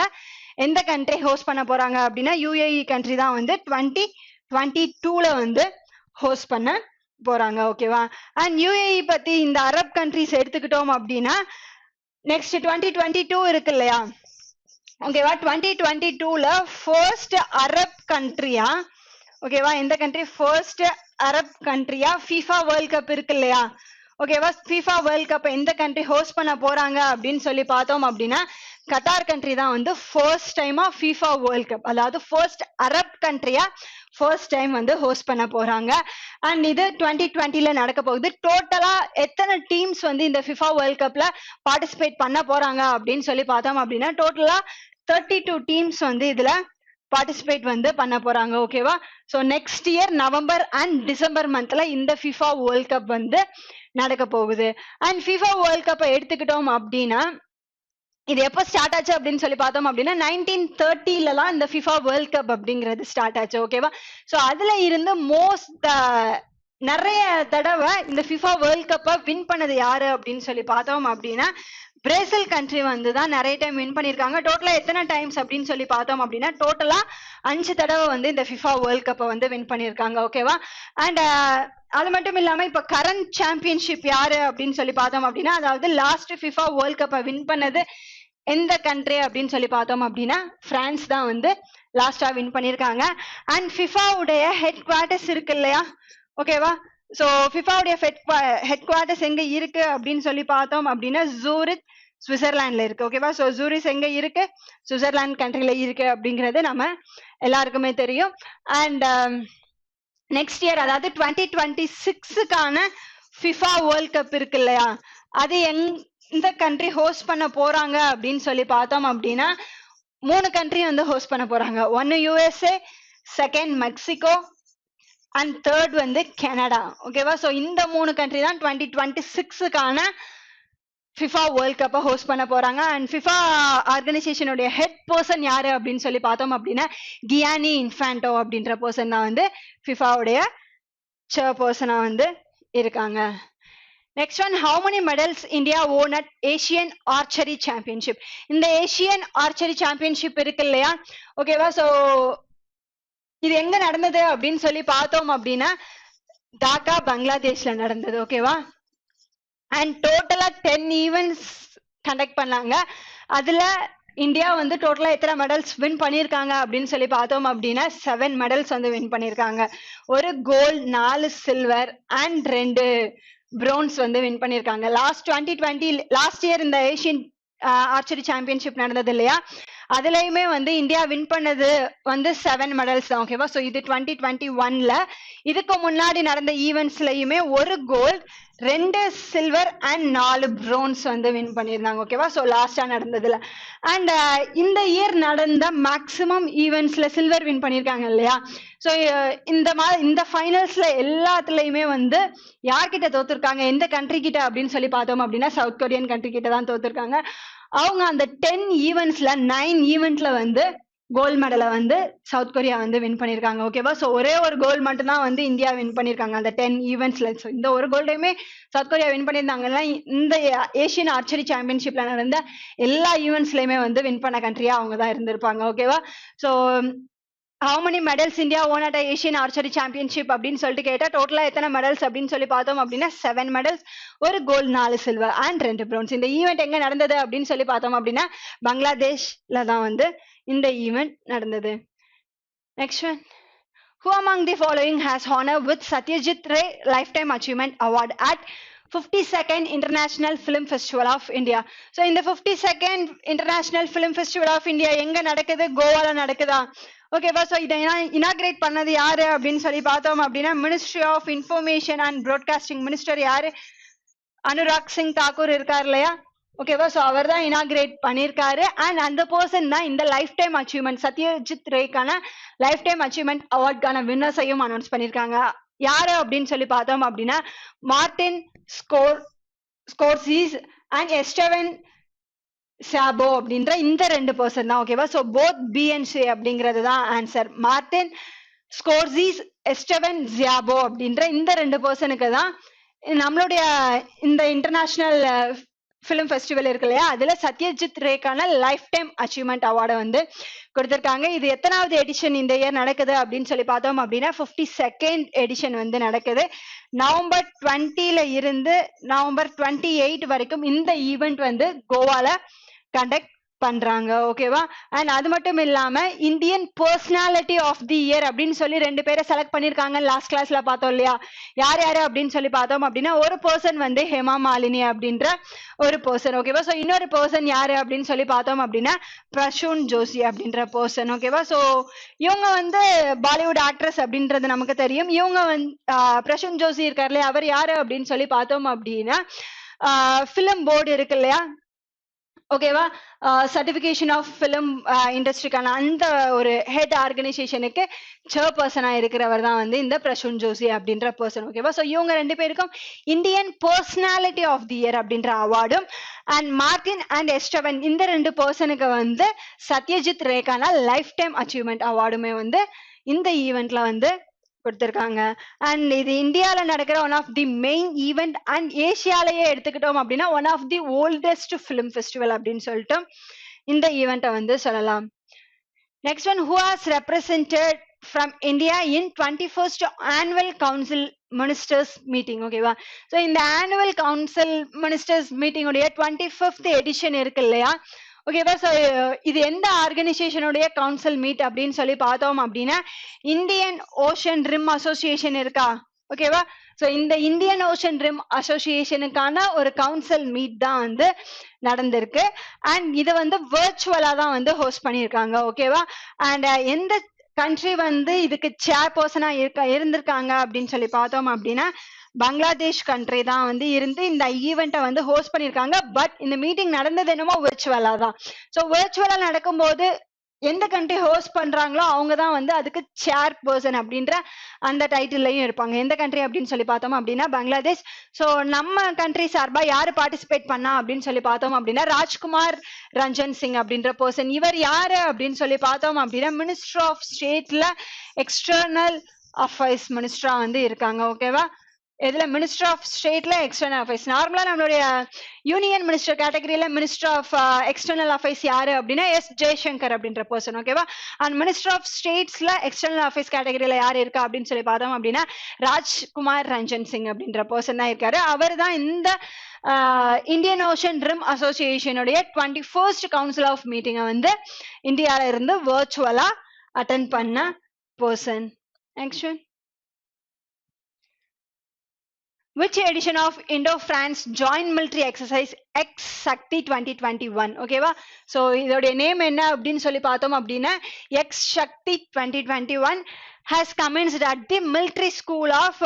எந்த கண்ட்ரி ஹோஸ்ட் பண்ண போறாங்க அப்படின்னா யுஏஇ கண்ட்ரி தான் வந்து 2022ல வந்து ஹோஸ்ட் பண்ண போறாங்க. ஓகேவா? அண்ட் யுஏஇ பத்தி இந்த அரப் கண்ட்ரிஸ் எடுத்துக்கிட்டோம் அப்படின்னா நெக்ஸ்ட் 2022 இருக்கு இல்லையா? ஓகேவா? 2022ல ஃபர்ஸ்ட் அரப் கண்ட்ரியா, ஓகேவா, எந்த கண்ட்ரி ஃபர்ஸ்ட் அரப் கண்ட்ரியா FIFA வேர்ல்ட் கப் இருக்கு இல்லையா? ஓகேவா? FIFA வேர்ல்ட் கப் எந்த கண்ட்ரி ஹோஸ்ட் பண்ண போறாங்க அப்படின்னு சொல்லி பார்த்தோம் அப்படின்னா கட்டார் கண்ட்ரி தான் வந்து ஃபர்ஸ்ட் டைமா FIFA வேர்ல்ட் கப், அதாவது ஃபர்ஸ்ட் அரப் கண்ட்ரியா ஃபர்ஸ்ட் டைம் வந்து ஹோஸ்ட் பண்ண போறாங்க. அண்ட் இது 2020ல நடக்க போகுது. டோட்டலா எத்தனை டீம்ஸ் வந்து இந்த FIFA வேர்ல்ட் கப்ல பார்ட்டிசிபேட் பண்ண போறாங்க அப்படின்னு சொல்லி பார்த்தோம் அப்படின்னா டோட்டலா 32 டீம்ஸ் வந்து இதுல பார்ட்டிசிபேட் வந்து பண்ண போறாங்க. ஓகேவா? So next year November and December மந்த்ல இந்த FIFA வேர்ல்ட் கப் வந்து நடக்க போகுது. அண்ட் FIFA வேர்ல்ட் கப்பை எடுத்துக்கிட்டோம் அப்படின்னா இது எப்போ ஸ்டார்ட் ஆச்சு அப்படின்னு சொல்லி பார்த்தோம் அப்படின்னா 1930லாம் இந்த FIFA வேர்ல்ட் கப் அப்படிங்கிறது ஸ்டார்ட் ஆச்சு. ஓகேவா? ஸோ அதுல இருந்து நிறைய தடவை இந்த FIFA வேர்ல்ட் கப்பை வின் பண்ணது யாரு அப்படின்னு சொல்லி பார்த்தோம் அப்படின்னா பிரேசில் கண்ட்ரி வந்து தான் நிறைய டைம் வின் பண்ணியிருக்காங்க. டோட்டலா எத்தனை டைம்ஸ் அப்படின்னு சொல்லி பார்த்தோம் அப்படின்னா டோட்டலா 5 தடவை வந்து இந்த FIFA வேர்ல்ட் கப்பை வந்து வின் பண்ணியிருக்காங்க. ஓகேவா? அண்ட் அது மட்டும் இல்லாம இப்ப கரண்ட் சாம்பியன்ஷிப் யாரு அப்படின்னு சொல்லி பார்த்தோம் அப்படின்னா அதாவது லாஸ்ட் FIFA வேர்ல்ட் கப்பை வின் பண்ணது எந்த கண்ட்ரி அப்படின்னு சொல்லி பார்த்தோம் அப்படின்னா பிரான்ஸ் தான் வந்து லாஸ்டா வின் பண்ணியிருக்காங்க. அண்ட் ஃபிஃபாவுடைய ஹெட் குவார்டர்ஸ் இருக்கு இல்லையா? ஓகேவா? ஸோ ஃபிஃபாவுடைய ஹெட் குவார்டர்ஸ் எங்க இருக்கு அப்படின்னு சொல்லி பார்த்தோம் அப்படின்னா ஜூரிச் சுவிட்சர்லாந்துல இருக்கு. ஓகேவா? ஸோ ஜூரிச் எங்க இருக்கு? சுவிட்சர்லாந்து கண்ட்ரில இருக்கு அப்படிங்கிறது நம்ம எல்லாருக்குமே தெரியும். அண்ட் நெக்ஸ்ட் இயர் அதாவது 2026க்கான FIFA வேர்ல்ட் கப் இருக்கு இல்லையா? அது எந்த கண்ட்ரி ஹோஸ்ட் பண்ண போறாங்க அப்படின்னு சொல்லி பார்த்தோம் அப்படின்னா 3 கண்ட்ரி வந்து ஹோஸ்ட் பண்ண போறாங்க. ஒன்னு USA, second Mexico and third வந்து கனடா. ஓகேவா? ஸோ இந்த 3 கண்ட்ரி தான் 2026க்கான FIFA வேர்ல்ட் கப்பை ஹோஸ்ட் பண்ண போறாங்க. அண்ட் FIFA ஆர்கனைசேஷனுடைய ஹெட் பர்சன் யாரு அப்படின்னு சொல்லி பார்த்தோம் அப்படின்னா கியானி இன்ஃபான்டோ அப்படின்ற பர்சன் தான் வந்து FIFAவுடைய சேர்பர்சனா வந்து இருக்காங்க. Next one, how many medals India won at Asian Archery Championship? இந்த ஏசியன் ஆர்ச்சரி சாம்பியன்ஷிப் இருக்கு இல்லையா? ஓகேவா? ஸோ இது எங்க நடந்தது அப்படின்னு சொல்லி பார்த்தோம் அப்படின்னா டாக்கா பங்களாதேஷ்ல நடந்தது. ஓகேவா? அண்ட் டோட்டலா 10 ஈவெண்ட்ஸ் கண்டக்ட் பண்ணாங்க. அதுல இந்தியா வந்து டோட்டலா எத்தனை மெடல்ஸ் வின் பண்ணியிருக்காங்க அப்படின்னு சொல்லி பார்த்தோம் அப்படின்னா 7 மெடல்ஸ் வந்து வின் பண்ணியிருக்காங்க. ஒரு கோல்ட், 4 சில்வர் அண்ட் 2 பிரோன்ஸ் வந்து வின் பண்ணியிருக்காங்க. லாஸ்ட் இயர் இந்த ஏசியன் ஆர்ச்சரி சாம்பியன்ஷிப் நடந்தது இல்லையா? அதுலயுமே வந்து இந்தியா வின் பண்ணது வந்து 7 மெடல்ஸ் தான். ஓகேவா? ஸோ இது 2021ல இதுக்கு முன்னாடி நடந்த ஈவெண்ட்ஸ்லயுமே ஒரு கோல்ட், 2 சில்வர் அண்ட் 4 பிரோன்ஸ் வந்து வின் பண்ணியிருந்தாங்க. ஓகேவா? ஸோ லாஸ்டா நடந்ததுல அண்ட் இந்த இயர் நடந்த மேக்சிமம் ஈவெண்ட்ஸ்ல சில்வர் வின் பண்ணியிருக்காங்க இல்லையா? ஸோ இந்த ஃபைனல்ஸ்ல எல்லாத்துலயுமே வந்து யார்கிட்ட தோத்துருக்காங்க, எந்த கண்ட்ரி கிட்ட அப்படின்னு சொல்லி பார்த்தோம் அப்படின்னா சவுத் கொரியன் கண்ட்ரி கிட்ட தான் தோத்துருக்காங்க. அவங்க அந்த 10 ஈவெண்ட்ஸ்ல 9 ஈவெண்ட்ல வந்து கோல்டு மெடலை வந்து சவுத் கொரியா வந்து வின் பண்ணியிருக்காங்க. ஓகேவா? ஸோ ஒரே ஒரு கோல்டு மட்டும் தான் வந்து இந்தியா வின் பண்ணியிருக்காங்க அந்த 10 ஈவெண்ட்ஸ்ல. ஸோ இந்த ஒரு கோல்டையுமே சவுத் கொரியா வின் பண்ணியிருந்தாங்கன்னா இந்த ஏசியன் ஆர்ச்சரி சாம்பியன்ஷிப்ல நடந்த எல்லா ஈவெண்ட்ஸ்லயுமே வந்து வின் பண்ண கண்ட்ரியா அவங்க தான் இருந்திருப்பாங்க. ஓகேவா? So how many medals India won at Asian Archery Championship அப்படின்னு சொல்லிட்டு கேட்டா டோட்டலா எத்தனை மெடல்ஸ் அப்படின்னு சொல்லி பார்த்தோம் அப்படின்னா 7 மெடல்ஸ், ஒரு கோல்ட், 4 சில்வர் அண்ட் 2 பிரோன்ஸ். இந்த ஈவெண்ட் எங்க நடந்தது அப்படின்னு சொல்லி பார்த்தோம் அப்படின்னா பங்களாதேஷ்ல தான் வந்து இந்த ஈவெண்ட் நடந்தது. Next one, who among the following has honor with Satyajit Ray Lifetime Achievement Award at 52nd International Film Festival of India? So இந்த 52nd International Film Festival of India எங்க நடக்குது? கோவால நடக்குதா? ஓகேவா? ஸோ இதை இனாகிரேட் பண்ணது யாரு அப்படின்னு சொல்லி பார்த்தோம் அப்படின்னா ministry of information and broadcasting minister யாரு? அனுராக் சிங் தாக்கூர் இருக்கார் இல்லையா? ஓகேவா? ஸோ அவர் தான் இனாகிரேட் பண்ணியிருக்காரு. அண்ட் அந்த பர்சன் தான் இந்த லைஃப் டைம் அச்சீவ்மெண்ட் சத்யஜித் ரேக்கான லைஃப் டைம் அச்சீவ்மெண்ட் அவார்டுக்கான வின்னர்ஸையும் அனௌன்ஸ் பண்ணியிருக்காங்க. யாரு அப்படின்னு சொல்லி பார்த்தோம் அப்படின்னா Martin Scorsese and Istvan Szabo அப்படின்ற இந்த 2 பர்சன் தான். ஓகேவா? So both B and C அப்படிங்கிறது தான் ஆன்சர். மார்டின் ஸ்கோர்சீஸ், எஸ்டெவன் ஜியாபோ அப்படின்ற இந்த 2 பர்சனுக்கு தான் நம்மளுடைய இந்த இன்டர்நேஷனல் ஃபிலிம் ஃபெஸ்டிவல் இருக்கு இல்லையா, அதுல சத்யஜித் ரேக்கான லைஃப் டைம் அச்சீவ்மெண்ட் அவார்டை வந்து கொடுத்திருக்காங்க. இது எத்தனாவது எடிஷன் இந்த இயர் நடக்குது அப்படின்னு சொல்லி பார்த்தோம் அப்படின்னா 52nd எடிஷன் வந்து நடக்குது. நவம்பர் 20ல இருந்து நவம்பர் 28 வரைக்கும் இந்த ஈவெண்ட் வந்து கோவால கண்டக்ட் பண்றாங்க. ஓகேவா? அண்ட் அது மட்டும் இல்லாம Indian personality of the year அப்படின்னு சொல்லி 2 பேரை செலக்ட் பண்ணிருக்காங்க. லாஸ்ட் கிளாஸ்ல பார்த்தோம் இல்லையா, யார் யாரு அப்படின்னு சொல்லி பார்த்தோம் அப்படின்னா ஒரு பர்சன் வந்து ஹேமா மாலினி அப்படின்ற ஒரு பர்சன். ஓகேவா? ஸோ இன்னொரு பர்சன் யாரு அப்படின்னு சொல்லி பார்த்தோம் அப்படின்னா பிரசூன் ஜோஷி அப்படின்ற பர்சன். ஓகேவா? ஸோ இவங்க வந்து பாலிவுட் ஆக்ட்ரஸ் அப்படின்றது நமக்கு தெரியும். இவங்க வந்து பிரசூன் ஜோஷி இருக்காரு இல்லையா, அவர் யாரு அப்படின்னு சொல்லி பார்த்தோம் அப்படின்னா ஃபிலிம் போர்டு இருக்கு இல்லையா, ஓகேவா, சர்டிபிகேஷன் ஆஃப் ஃபிலிம் இண்டஸ்ட்ரிக்கான அந்த ஒரு ஹெட் ஆர்கனைசேஷனுக்கு சேர்பர்சனா இருக்கிறவர் தான் வந்து இந்த பிரசூன் ஜோஷி அப்படின்ற பர்சன். ஓகேவா? ஸோ இவங்க 2 பேருக்கும் Indian personality of the year அப்படின்ற அவார்டும் அண்ட் மார்டின் அண்ட் எஸ்டவன் இந்த 2 பர்சனுக்கு வந்து சத்யஜித் ரேக்கான லைஃப் டைம் அச்சீவ்மெண்ட் அவார்டுமே வந்து இந்த ஈவெண்ட்ல வந்து கொடுத்திருக்காங்க. அண்ட் இது இந்தியால நடக்கிற one of the main event and ஏசியாலேயே எடுத்துக்கிட்டோம் அப்படின்னா one of the oldest film festival அப்படின்னு சொல்லிட்டு இந்த ஈவெண்ட்டை வந்து சொல்லலாம். Next one, who has represented from India in 21st annual council ministers meeting. ஓகேவா? ஸோ இந்த ஆனுவல் கவுன்சில் மினிஸ்டர்ஸ் மீட்டிங்குடைய 25th எடிஷன் இருக்கு இல்லையா, ஓகேவா? ஸோ இது எந்த ஆர்கனைசேஷனுடைய கவுன்சில் மீட் அப்படின்னு சொல்லி பார்த்தோம் அப்படின்னா இந்தியன் ஓஷன் ரிம் அசோசியேஷன் இருக்கா, ஓகேவா? ஸோ இந்த இந்தியன் ஓஷன் ரிம் அசோசியேஷனுக்கான ஒரு கவுன்சில் மீட் தான் வந்து நடந்திருக்கு. அண்ட் இது வந்து வர்ச்சுவலா தான் வந்து ஹோஸ்ட் பண்ணியிருக்காங்க. ஓகேவா? அண்ட் எந்த கண்ட்ரி வந்து இதுக்கு சேர்பர்சனா இருந்திருக்காங்க அப்படின்னு சொல்லி பார்த்தோம் அப்படின்னா பங்களாதேஷ் கண்ட்ரி தான் வந்து இருந்து இந்த ஈவெண்ட்டை வந்து ஹோஸ்ட் பண்ணியிருக்காங்க. பட் இந்த மீட்டிங் நடந்தது என்னமோ விர்ச்சுவலா தான். ஸோ விர்ச்சுவலா நடக்கும்போது எந்த கண்ட்ரி ஹோஸ்ட் பண்றாங்களோ அவங்க தான் வந்து அதுக்கு சேர் பர்சன் அப்படின்ற அந்த டைட்டில்லையும் இருப்பாங்க. எந்த கண்ட்ரி அப்படின்னு சொல்லி பார்த்தோம் அப்படின்னா பங்களாதேஷ். ஸோ நம்ம கண்ட்ரி சார்பா யாரு பார்ட்டிசிபேட் பண்ணா அப்படின்னு சொல்லி பார்த்தோம் அப்படின்னா ராஜ்குமார் ரஞ்சன் சிங் அப்படின்ற பர்சன். இவர் யாரு அப்படின்னு சொல்லி பார்த்தோம் அப்படின்னா மினிஸ்டர் ஆஃப் ஸ்டேட்ல எக்ஸ்டர்னல் அஃபேர்ஸ் மினிஸ்டரா வந்து இருக்காங்க. ஓகேவா? இதுல மினிஸ்டர் ஆஃப் ஸ்டேட்ல எக்ஸ்டர்னல் அஃபேர்ஸ், நார்மலா நம்மளுடைய யூனியன் மினிஸ்டர் கேட்டகரியில மினிஸ்டர் ஆஃப் எக்ஸ்டர்னல் அஃபேர்ஸ் யாரு அப்படின்னா எஸ் ஜெய்சங்கர் அப்படின்ற பர்சன். ஓகேவா? அண்ட் மினிஸ்டர் ஆஃப் ஸ்டேட்ஸ்ல எக்ஸ்டர்னல் அஃபேர்ஸ் கேட்டகரியில யாரு இருக்கா அப்படின்னு சொல்லி பார்த்தோம் அப்படின்னா ராஜ்குமார் ரஞ்சன் சிங் அப்படின்ற பர்சன் தான் இருக்காரு. அவர் தான் இந்த இந்தியன் ஓஷன் ரிம் அசோசியேஷனுடைய 21st கவுன்சில் ஆஃப் மீட்டிங்கை வந்து இந்தியால இருந்து வர்ச்சுவலா அட்டென்ட் பண்ண person. Next one, which edition of Indo-France joint military exercise X Shakti 2021? ஓகேவா? ஸோ இதோடைய நேம் என்ன அப்படின்னு சொல்லி பார்த்தோம் அப்படின்னா X Shakti 2021 has commenced at the military school of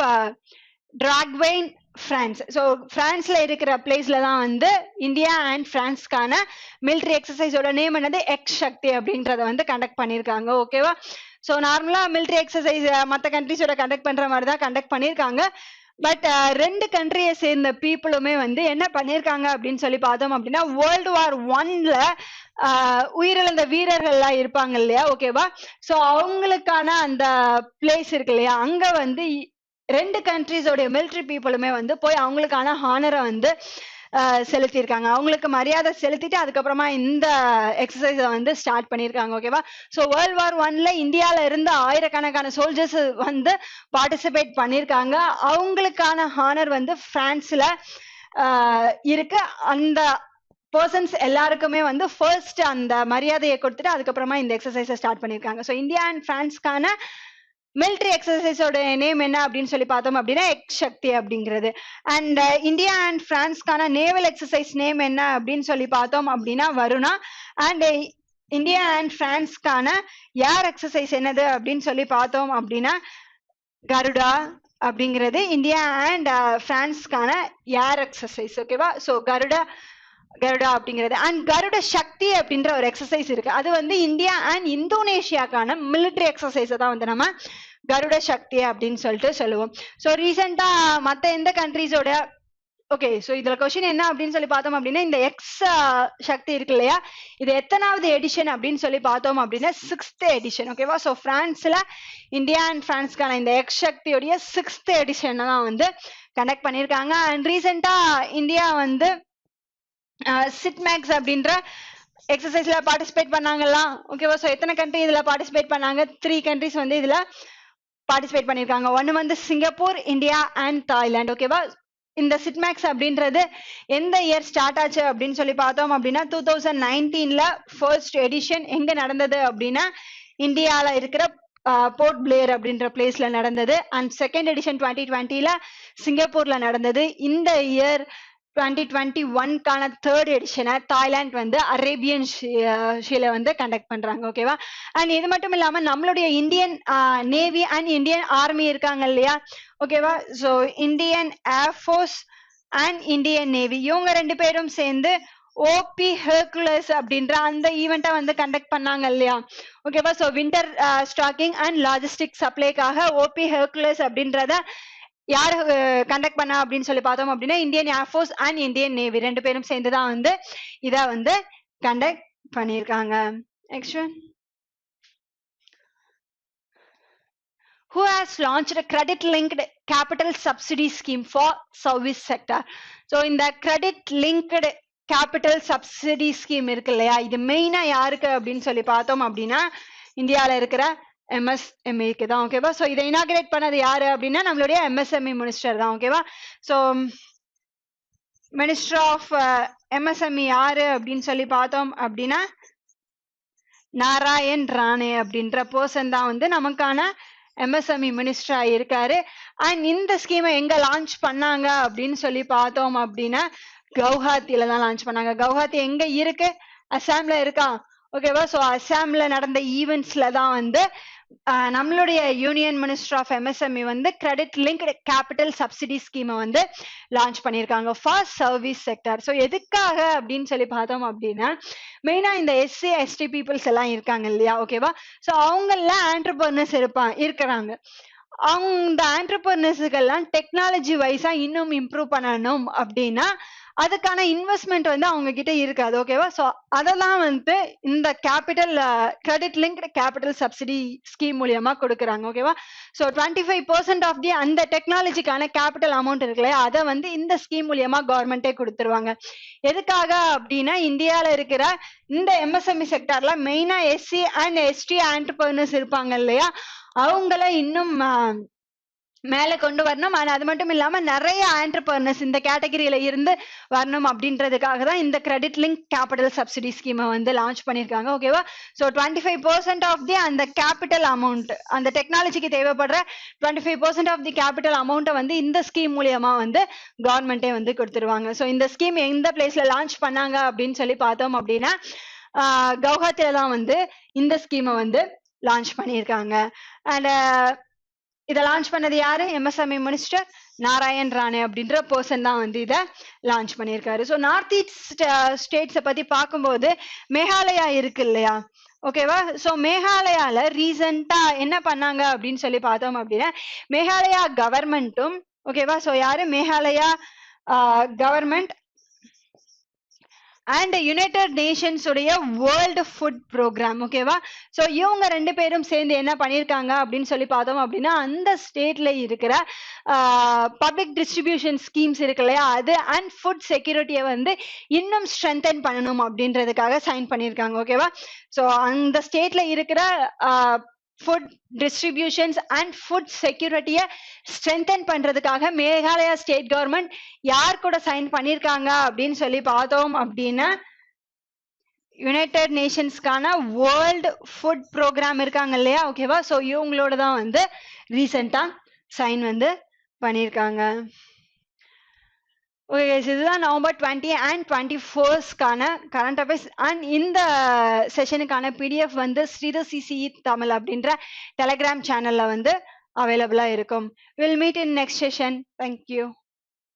Dragwain, France. So பிரான்ஸ்ல இருக்கிற பிளேஸ்ல தான் வந்து இந்தியா அண்ட் பிரான்ஸ்க்கான மிலிட்ரி எக்ஸசைஸோட நேம் என்னது எக்ஸ் சக்தி அப்படின்றத வந்து கண்டக்ட் பண்ணியிருக்காங்க. ஓகேவா? ஸோ நார்மலா மிலிட்ரி எக்ஸசைஸ் மற்ற கண்ட்ரிஸோட கண்டக்ட் பண்ற மாதிரி தான் கண்டக்ட் பண்ணியிருக்காங்க. பட் 2 கண்ட்ரியை சேர்ந்த பீப்புளுமே வந்து என்ன பண்ணியிருக்காங்க அப்படின்னு சொல்லி பார்த்தோம் அப்படின்னா World War I உயிரிழந்த வீரர்கள்லாம் இருப்பாங்க இல்லையா, ஓகேவா? ஸோ அவங்களுக்கான அந்த பிளேஸ் இருக்கு இல்லையா, அங்க வந்து 2 கண்ட்ரிஸோடைய மிலிட்ரி பீப்புளுமே வந்து போய் அவங்களுக்கான ஹானரை வந்து செலுத்தியிருக்காங்க. அவங்களுக்கு மரியாதை செலுத்திட்டு அதுக்கப்புறமா இந்த எக்ஸசைஸை வந்து ஸ்டார்ட் பண்ணியிருக்காங்க. ஓகேவா? ஸோ World War I இந்தியால இருந்து ஆயிரக்கணக்கான சோல்ஜர்ஸ் வந்து பார்ட்டிசிபேட் பண்ணியிருக்காங்க. அவங்களுக்கான ஹானர் வந்து பிரான்ஸ்ல இருக்கு. அந்த பர்சன்ஸ் எல்லாருக்குமே வந்து ஃபர்ஸ்ட் அந்த மரியாதையை கொடுத்துட்டு அதுக்கப்புறமா இந்த எக்ஸசைஸை ஸ்டார்ட் பண்ணியிருக்காங்க. ஸோ இந்தியா அண்ட் பிரான்ஸ்க்கான மிலிட்ரி எக்ஸசைஸோட நேம் என்ன அப்படின்னு சொல்லி பார்த்தோம் அப்படின்னா எக்ஸ் சக்தி அப்படிங்கிறது. அண்ட் இந்தியா அண்ட் பிரான்ஸ்க்கான நேவல் எக்ஸசைஸ் நேம் என்ன அப்படின்னு சொல்லி பார்த்தோம் அப்படின்னா வருணா. அண்ட் இந்தியா அண்ட் பிரான்ஸ்க்கான ஏர் எக்ஸசைஸ் என்னது அப்படின்னு சொல்லி பார்த்தோம் அப்படின்னா கருடா அப்படிங்கிறது இந்தியா அண்ட் பிரான்ஸ்க்கான ஏர் எக்ஸசைஸ். ஓகேவா? ஸோ கருடா அப்படிங்கிறது. அண்ட் கருட சக்தி அப்படின்ற ஒரு எக்ஸசைஸ் இருக்கு. அது வந்து இந்தியா அண்ட் இந்தோனேஷியாக்கான மிலிட்ரி எக்ஸசைஸை தான் வந்து நம்ம கருட சக்தி அப்படின்னு சொல்லிட்டு சொல்லுவோம். ஸோ ரீசெண்டா மற்ற எந்த கண்ட்ரிஸோட ஓகே, சோ இதுல கொஸ்டின் என்ன அப்படின்னு சொல்லி பார்த்தோம் அப்படின்னா, இந்த எக்ஸ் சக்தி இருக்கு இல்லையா, இது எத்தனாவது எடிஷன் அப்படின்னு சொல்லி பார்த்தோம் அப்படின்னா 6th எடிஷன். ஓகேவா, சோ பிரான்ஸ்ல இந்தியா அண்ட் பிரான்ஸ்க்கான இந்த எக்ஸ் சக்தியோடைய 6th எடிஷன் தான் வந்து கண்டக்ட் பண்ணியிருக்காங்க. அண்ட் ரீசெண்டா இந்தியா வந்து சிட்மேக்ஸ் அப்படின்ற எக்ஸசைஸ்ல பார்ட்டிசிபேட் பண்ணாங்களா? ஓகேவா, சோ எத்தனை கண்ட்ரி இதுல பார்ட்டிசிபேட் பண்ணாங்க? 3 கண்ட்ரிஸ் வந்து இதுல பார்ட்டிசிபேட் பண்ணிருக்காங்க. ஒன்னு வந்து சிங்கப்பூர், இந்தியா அண்ட் தாய்லாந்து. ஓகேவா, இந்த சிட்மேக்ஸ் அப்படின்றது எந்த இயர் ஸ்டார்ட் ஆச்சு அப்படின்னு சொல்லி பார்த்தோம் அப்படின்னா 2019ல ஃபர்ஸ்ட் எடிஷன் எங்க நடந்தது அப்படின்னா இந்தியால இருக்கிற போர்ட் பிளேயர் அப்படின்ற பிளேஸ்ல நடந்தது. அண்ட் செகண்ட் எடிஷன் 2020ல சிங்கப்பூர்ல நடந்தது. இந்த இயர் 2021க்கான தேர்ட் எடிஷனை தாய்லாந்து வந்து அரேபியன் ஷீல வந்து கண்டக்ட் பண்றாங்க. ஓகேவா, அண்ட் இது மட்டும் இல்லாம நம்மளுடைய Indian navy and Indian army இருக்காங்க இல்லையா, ஓகேவா, so Indian air force and Indian navy இவங்க 2 பேரும் சேர்ந்து ஓபி ஹெர்குலஸ் அப்படின்ற அந்த ஈவெண்ட்டை வந்து கண்டக்ட் பண்ணாங்க இல்லையா. ஓகேவா, so winter stocking and logistic சப்ளைக்காக ஓபி ஹெர்குலஸ் அப்படின்றத யார் கண்டக்ட் பண்ணா அப்படின்னு சொல்லி பார்த்தோம் அப்படின்னா Indian air force and Indian navy 2 பேரும் சேர்ந்துதான் வந்து இத வந்து கண்டக்ட் பண்ணியிருக்காங்க. Next one, who has launched a credit linked capital subsidy scheme for service sector? So இந்த credit linked capital subsidy scheme இருக்கு இல்லையா, இது மெயினா யாருக்கு அப்படின்னு சொல்லி பார்த்தோம் அப்படின்னா இந்தியால இருக்கிற MSME தான். ஓகேவா, சோ இதை இனாகிரேட் பண்ணது யாரு அப்படின்னா நம்மளுடைய MSME மினிஸ்டர் தான். ஓகேவா, சோ மினிஸ்டர் ஆஃப் MSME யாரு அப்படின்னு சொல்லி பார்த்தோம் அப்படின்னா நாராயண் ராணே அப்படின்ற பர்சன் தான் வந்து நமக்கான MSME மினிஸ்டரா இருக்காரு. அண்ட் இந்த ஸ்கீமை எங்க லான்ச் பண்ணாங்க அப்படின்னு சொல்லி பார்த்தோம் அப்படின்னா கவுஹாத்தில தான் லான்ச் பண்ணாங்க. கவுஹாத்தி எங்க இருக்கு? அசாம்ல இருக்கா? ஓகேவா, சோ அசாம்ல நடந்த ஈவெண்ட்ஸ்ல தான் வந்து நம்மளுடைய யூனியன் மினிஸ்டர் ஆஃப் MSME வந்து கிரெடிட் லிங்க்டு கேபிட்டல் சப்சிடி ஸ்கீமை வந்து லான்ச் பண்ணியிருக்காங்க ஃபார் சர்வீஸ் செக்டர். ஸோ எதுக்காக அப்படின்னு சொல்லி பார்த்தோம் அப்படின்னா மெயினா இந்த SC ST பீப்புள்ஸ் எல்லாம் இருக்காங்க இல்லையா, ஓகேவா, ஸோ அவங்கெல்லாம் ஆண்டர்பிரனர்ஸ் இருக்கிறாங்க. அவங்க இந்த ஆண்டர்பிரனர்ஸுக்கெல்லாம் டெக்னாலஜி வைஸா இன்னும் இம்ப்ரூவ் பண்ணணும் அப்படின்னா அதுக்கான இன்வெஸ்ட்மெண்ட் வந்து அவங்க கிட்ட இருக்காது. ஓகேவா, ஸோ அதெல்லாம் வந்து இந்த capital credit linked capital subsidy scheme மூலியமா கொடுக்குறாங்க. ஓகேவா, ஸோ 25% ஆஃப் தி அந்த டெக்னாலஜிக்கான கேபிட்டல் அமௌண்ட் இருக்குல்ல அதை வந்து இந்த ஸ்கீம் மூலியமா கவர்மெண்டே கொடுத்துருவாங்க. எதுக்காக அப்படின்னா இந்தியாவில் இருக்கிற இந்த MSME செக்டர்ல மெயினா SC அண்ட் ST ஆண்டர்பிரனர்ஸ் இருப்பாங்க இல்லையா, அவங்கள இன்னும் மேல கொண்டு வரணும். ஆனா அது மட்டும் இல்லாம நிறைய ஆண்டர்பிரனர்ஸ் இந்த கேட்டகரியில இருந்து வரணும் அப்படின்றதுக்காக தான் இந்த கிரெடிட் லிங்க் கேபிட்டல் சப்சிடி ஸ்கீமை வந்து லான்ச் பண்ணிருக்காங்க. ஓகேவா, ஸோ 25% ஆஃப் தி அந்த கேபிட்டல் அமௌண்ட் அந்த டெக்னாலஜிக்கு தேவைப்படுற 25% ஆஃப் தி கேபிட்டல் அமௌண்ட்டை வந்து இந்த ஸ்கீம் மூலியமா வந்து கவர்மெண்டே வந்து கொடுத்துருவாங்க. ஸோ இந்த ஸ்கீம் எந்த பிளேஸ்ல லான்ச் பண்ணாங்க அப்படின்னு சொல்லி பார்த்தோம் அப்படின்னா கவுஹாத்தில தான் வந்து இந்த ஸ்கீமை வந்து லான்ச் பண்ணியிருக்காங்க. அண்ட் இதை லான்ச் பண்ணது யாரு? MSME மினிஸ்டர் நாராயண் ராணே அப்படின்ற பர்சன் தான் வந்து இதை லான்ச் பண்ணியிருக்காரு. ஸோ நார்த் ஈஸ்ட் ஸ்டேட்ஸை பத்தி பார்க்கும்போது மேகாலயா இருக்கு இல்லையா, ஓகேவா, ஸோ மேகாலயால ரீசெண்டா என்ன பண்ணாங்க அப்படின்னு சொல்லி பார்த்தோம் அப்படின்னா மேகாலயா கவர்மெண்ட்டும், ஓகேவா, ஸோ யாரு Meghalaya government and United Nations உடைய வேர்ல்டு ஃபுட் ப்ரோக்ராம், ஓகேவா, ஸோ இவங்க 2 பேரும் சேர்ந்து என்ன பண்ணியிருக்காங்க அப்படின்னு சொல்லி பார்த்தோம் அப்படின்னா அந்த ஸ்டேட்ல இருக்கிற பப்ளிக் டிஸ்ட்ரிபியூஷன் ஸ்கீம்ஸ் இருக்கு இல்லையா அது அண்ட் ஃபுட் செக்யூரிட்டியை வந்து இன்னும் ஸ்ட்ரென்தன் பண்ணணும் அப்படின்றதுக்காக சைன் பண்ணியிருக்காங்க. ஓகேவா, ஸோ அந்த ஸ்டேட்ல இருக்கிற ஃபுட் டிஸ்ட்ரிபியூஷன்ஸ் அண்ட் ஃபுட் செக்யூரிட்டியை ஸ்ட்ரென்தன் பண்றதுக்காக மேகாலயா ஸ்டேட் கவர்மெண்ட் யார் கூட சைன் பண்ணியிருக்காங்க அப்படின்னு சொல்லி பார்த்தோம் அப்படின்னா யுனைடெட் நேஷன்ஸ்க்கான வேர்ல்டு ஃபுட் ப்ரோக்ராம் இருக்காங்க இல்லையா, ஓகேவா, ஸோ இவங்களோட தான் வந்து ரீசெண்டா சைன் வந்து பண்ணியிருக்காங்க. ஓகே, இதுதான் நவம்பர் 20 and 21க்கான கரண்ட் அஃபேர்ஸ். அண்ட் இந்த செஷனுக்கான PDF வந்து ஸ்ரீதர் CCE தமிழ் அப்படின்ற டெலிகிராம் சேனல்ல வந்து அவைலபிளா இருக்கும். Will meet in next session. Thank you.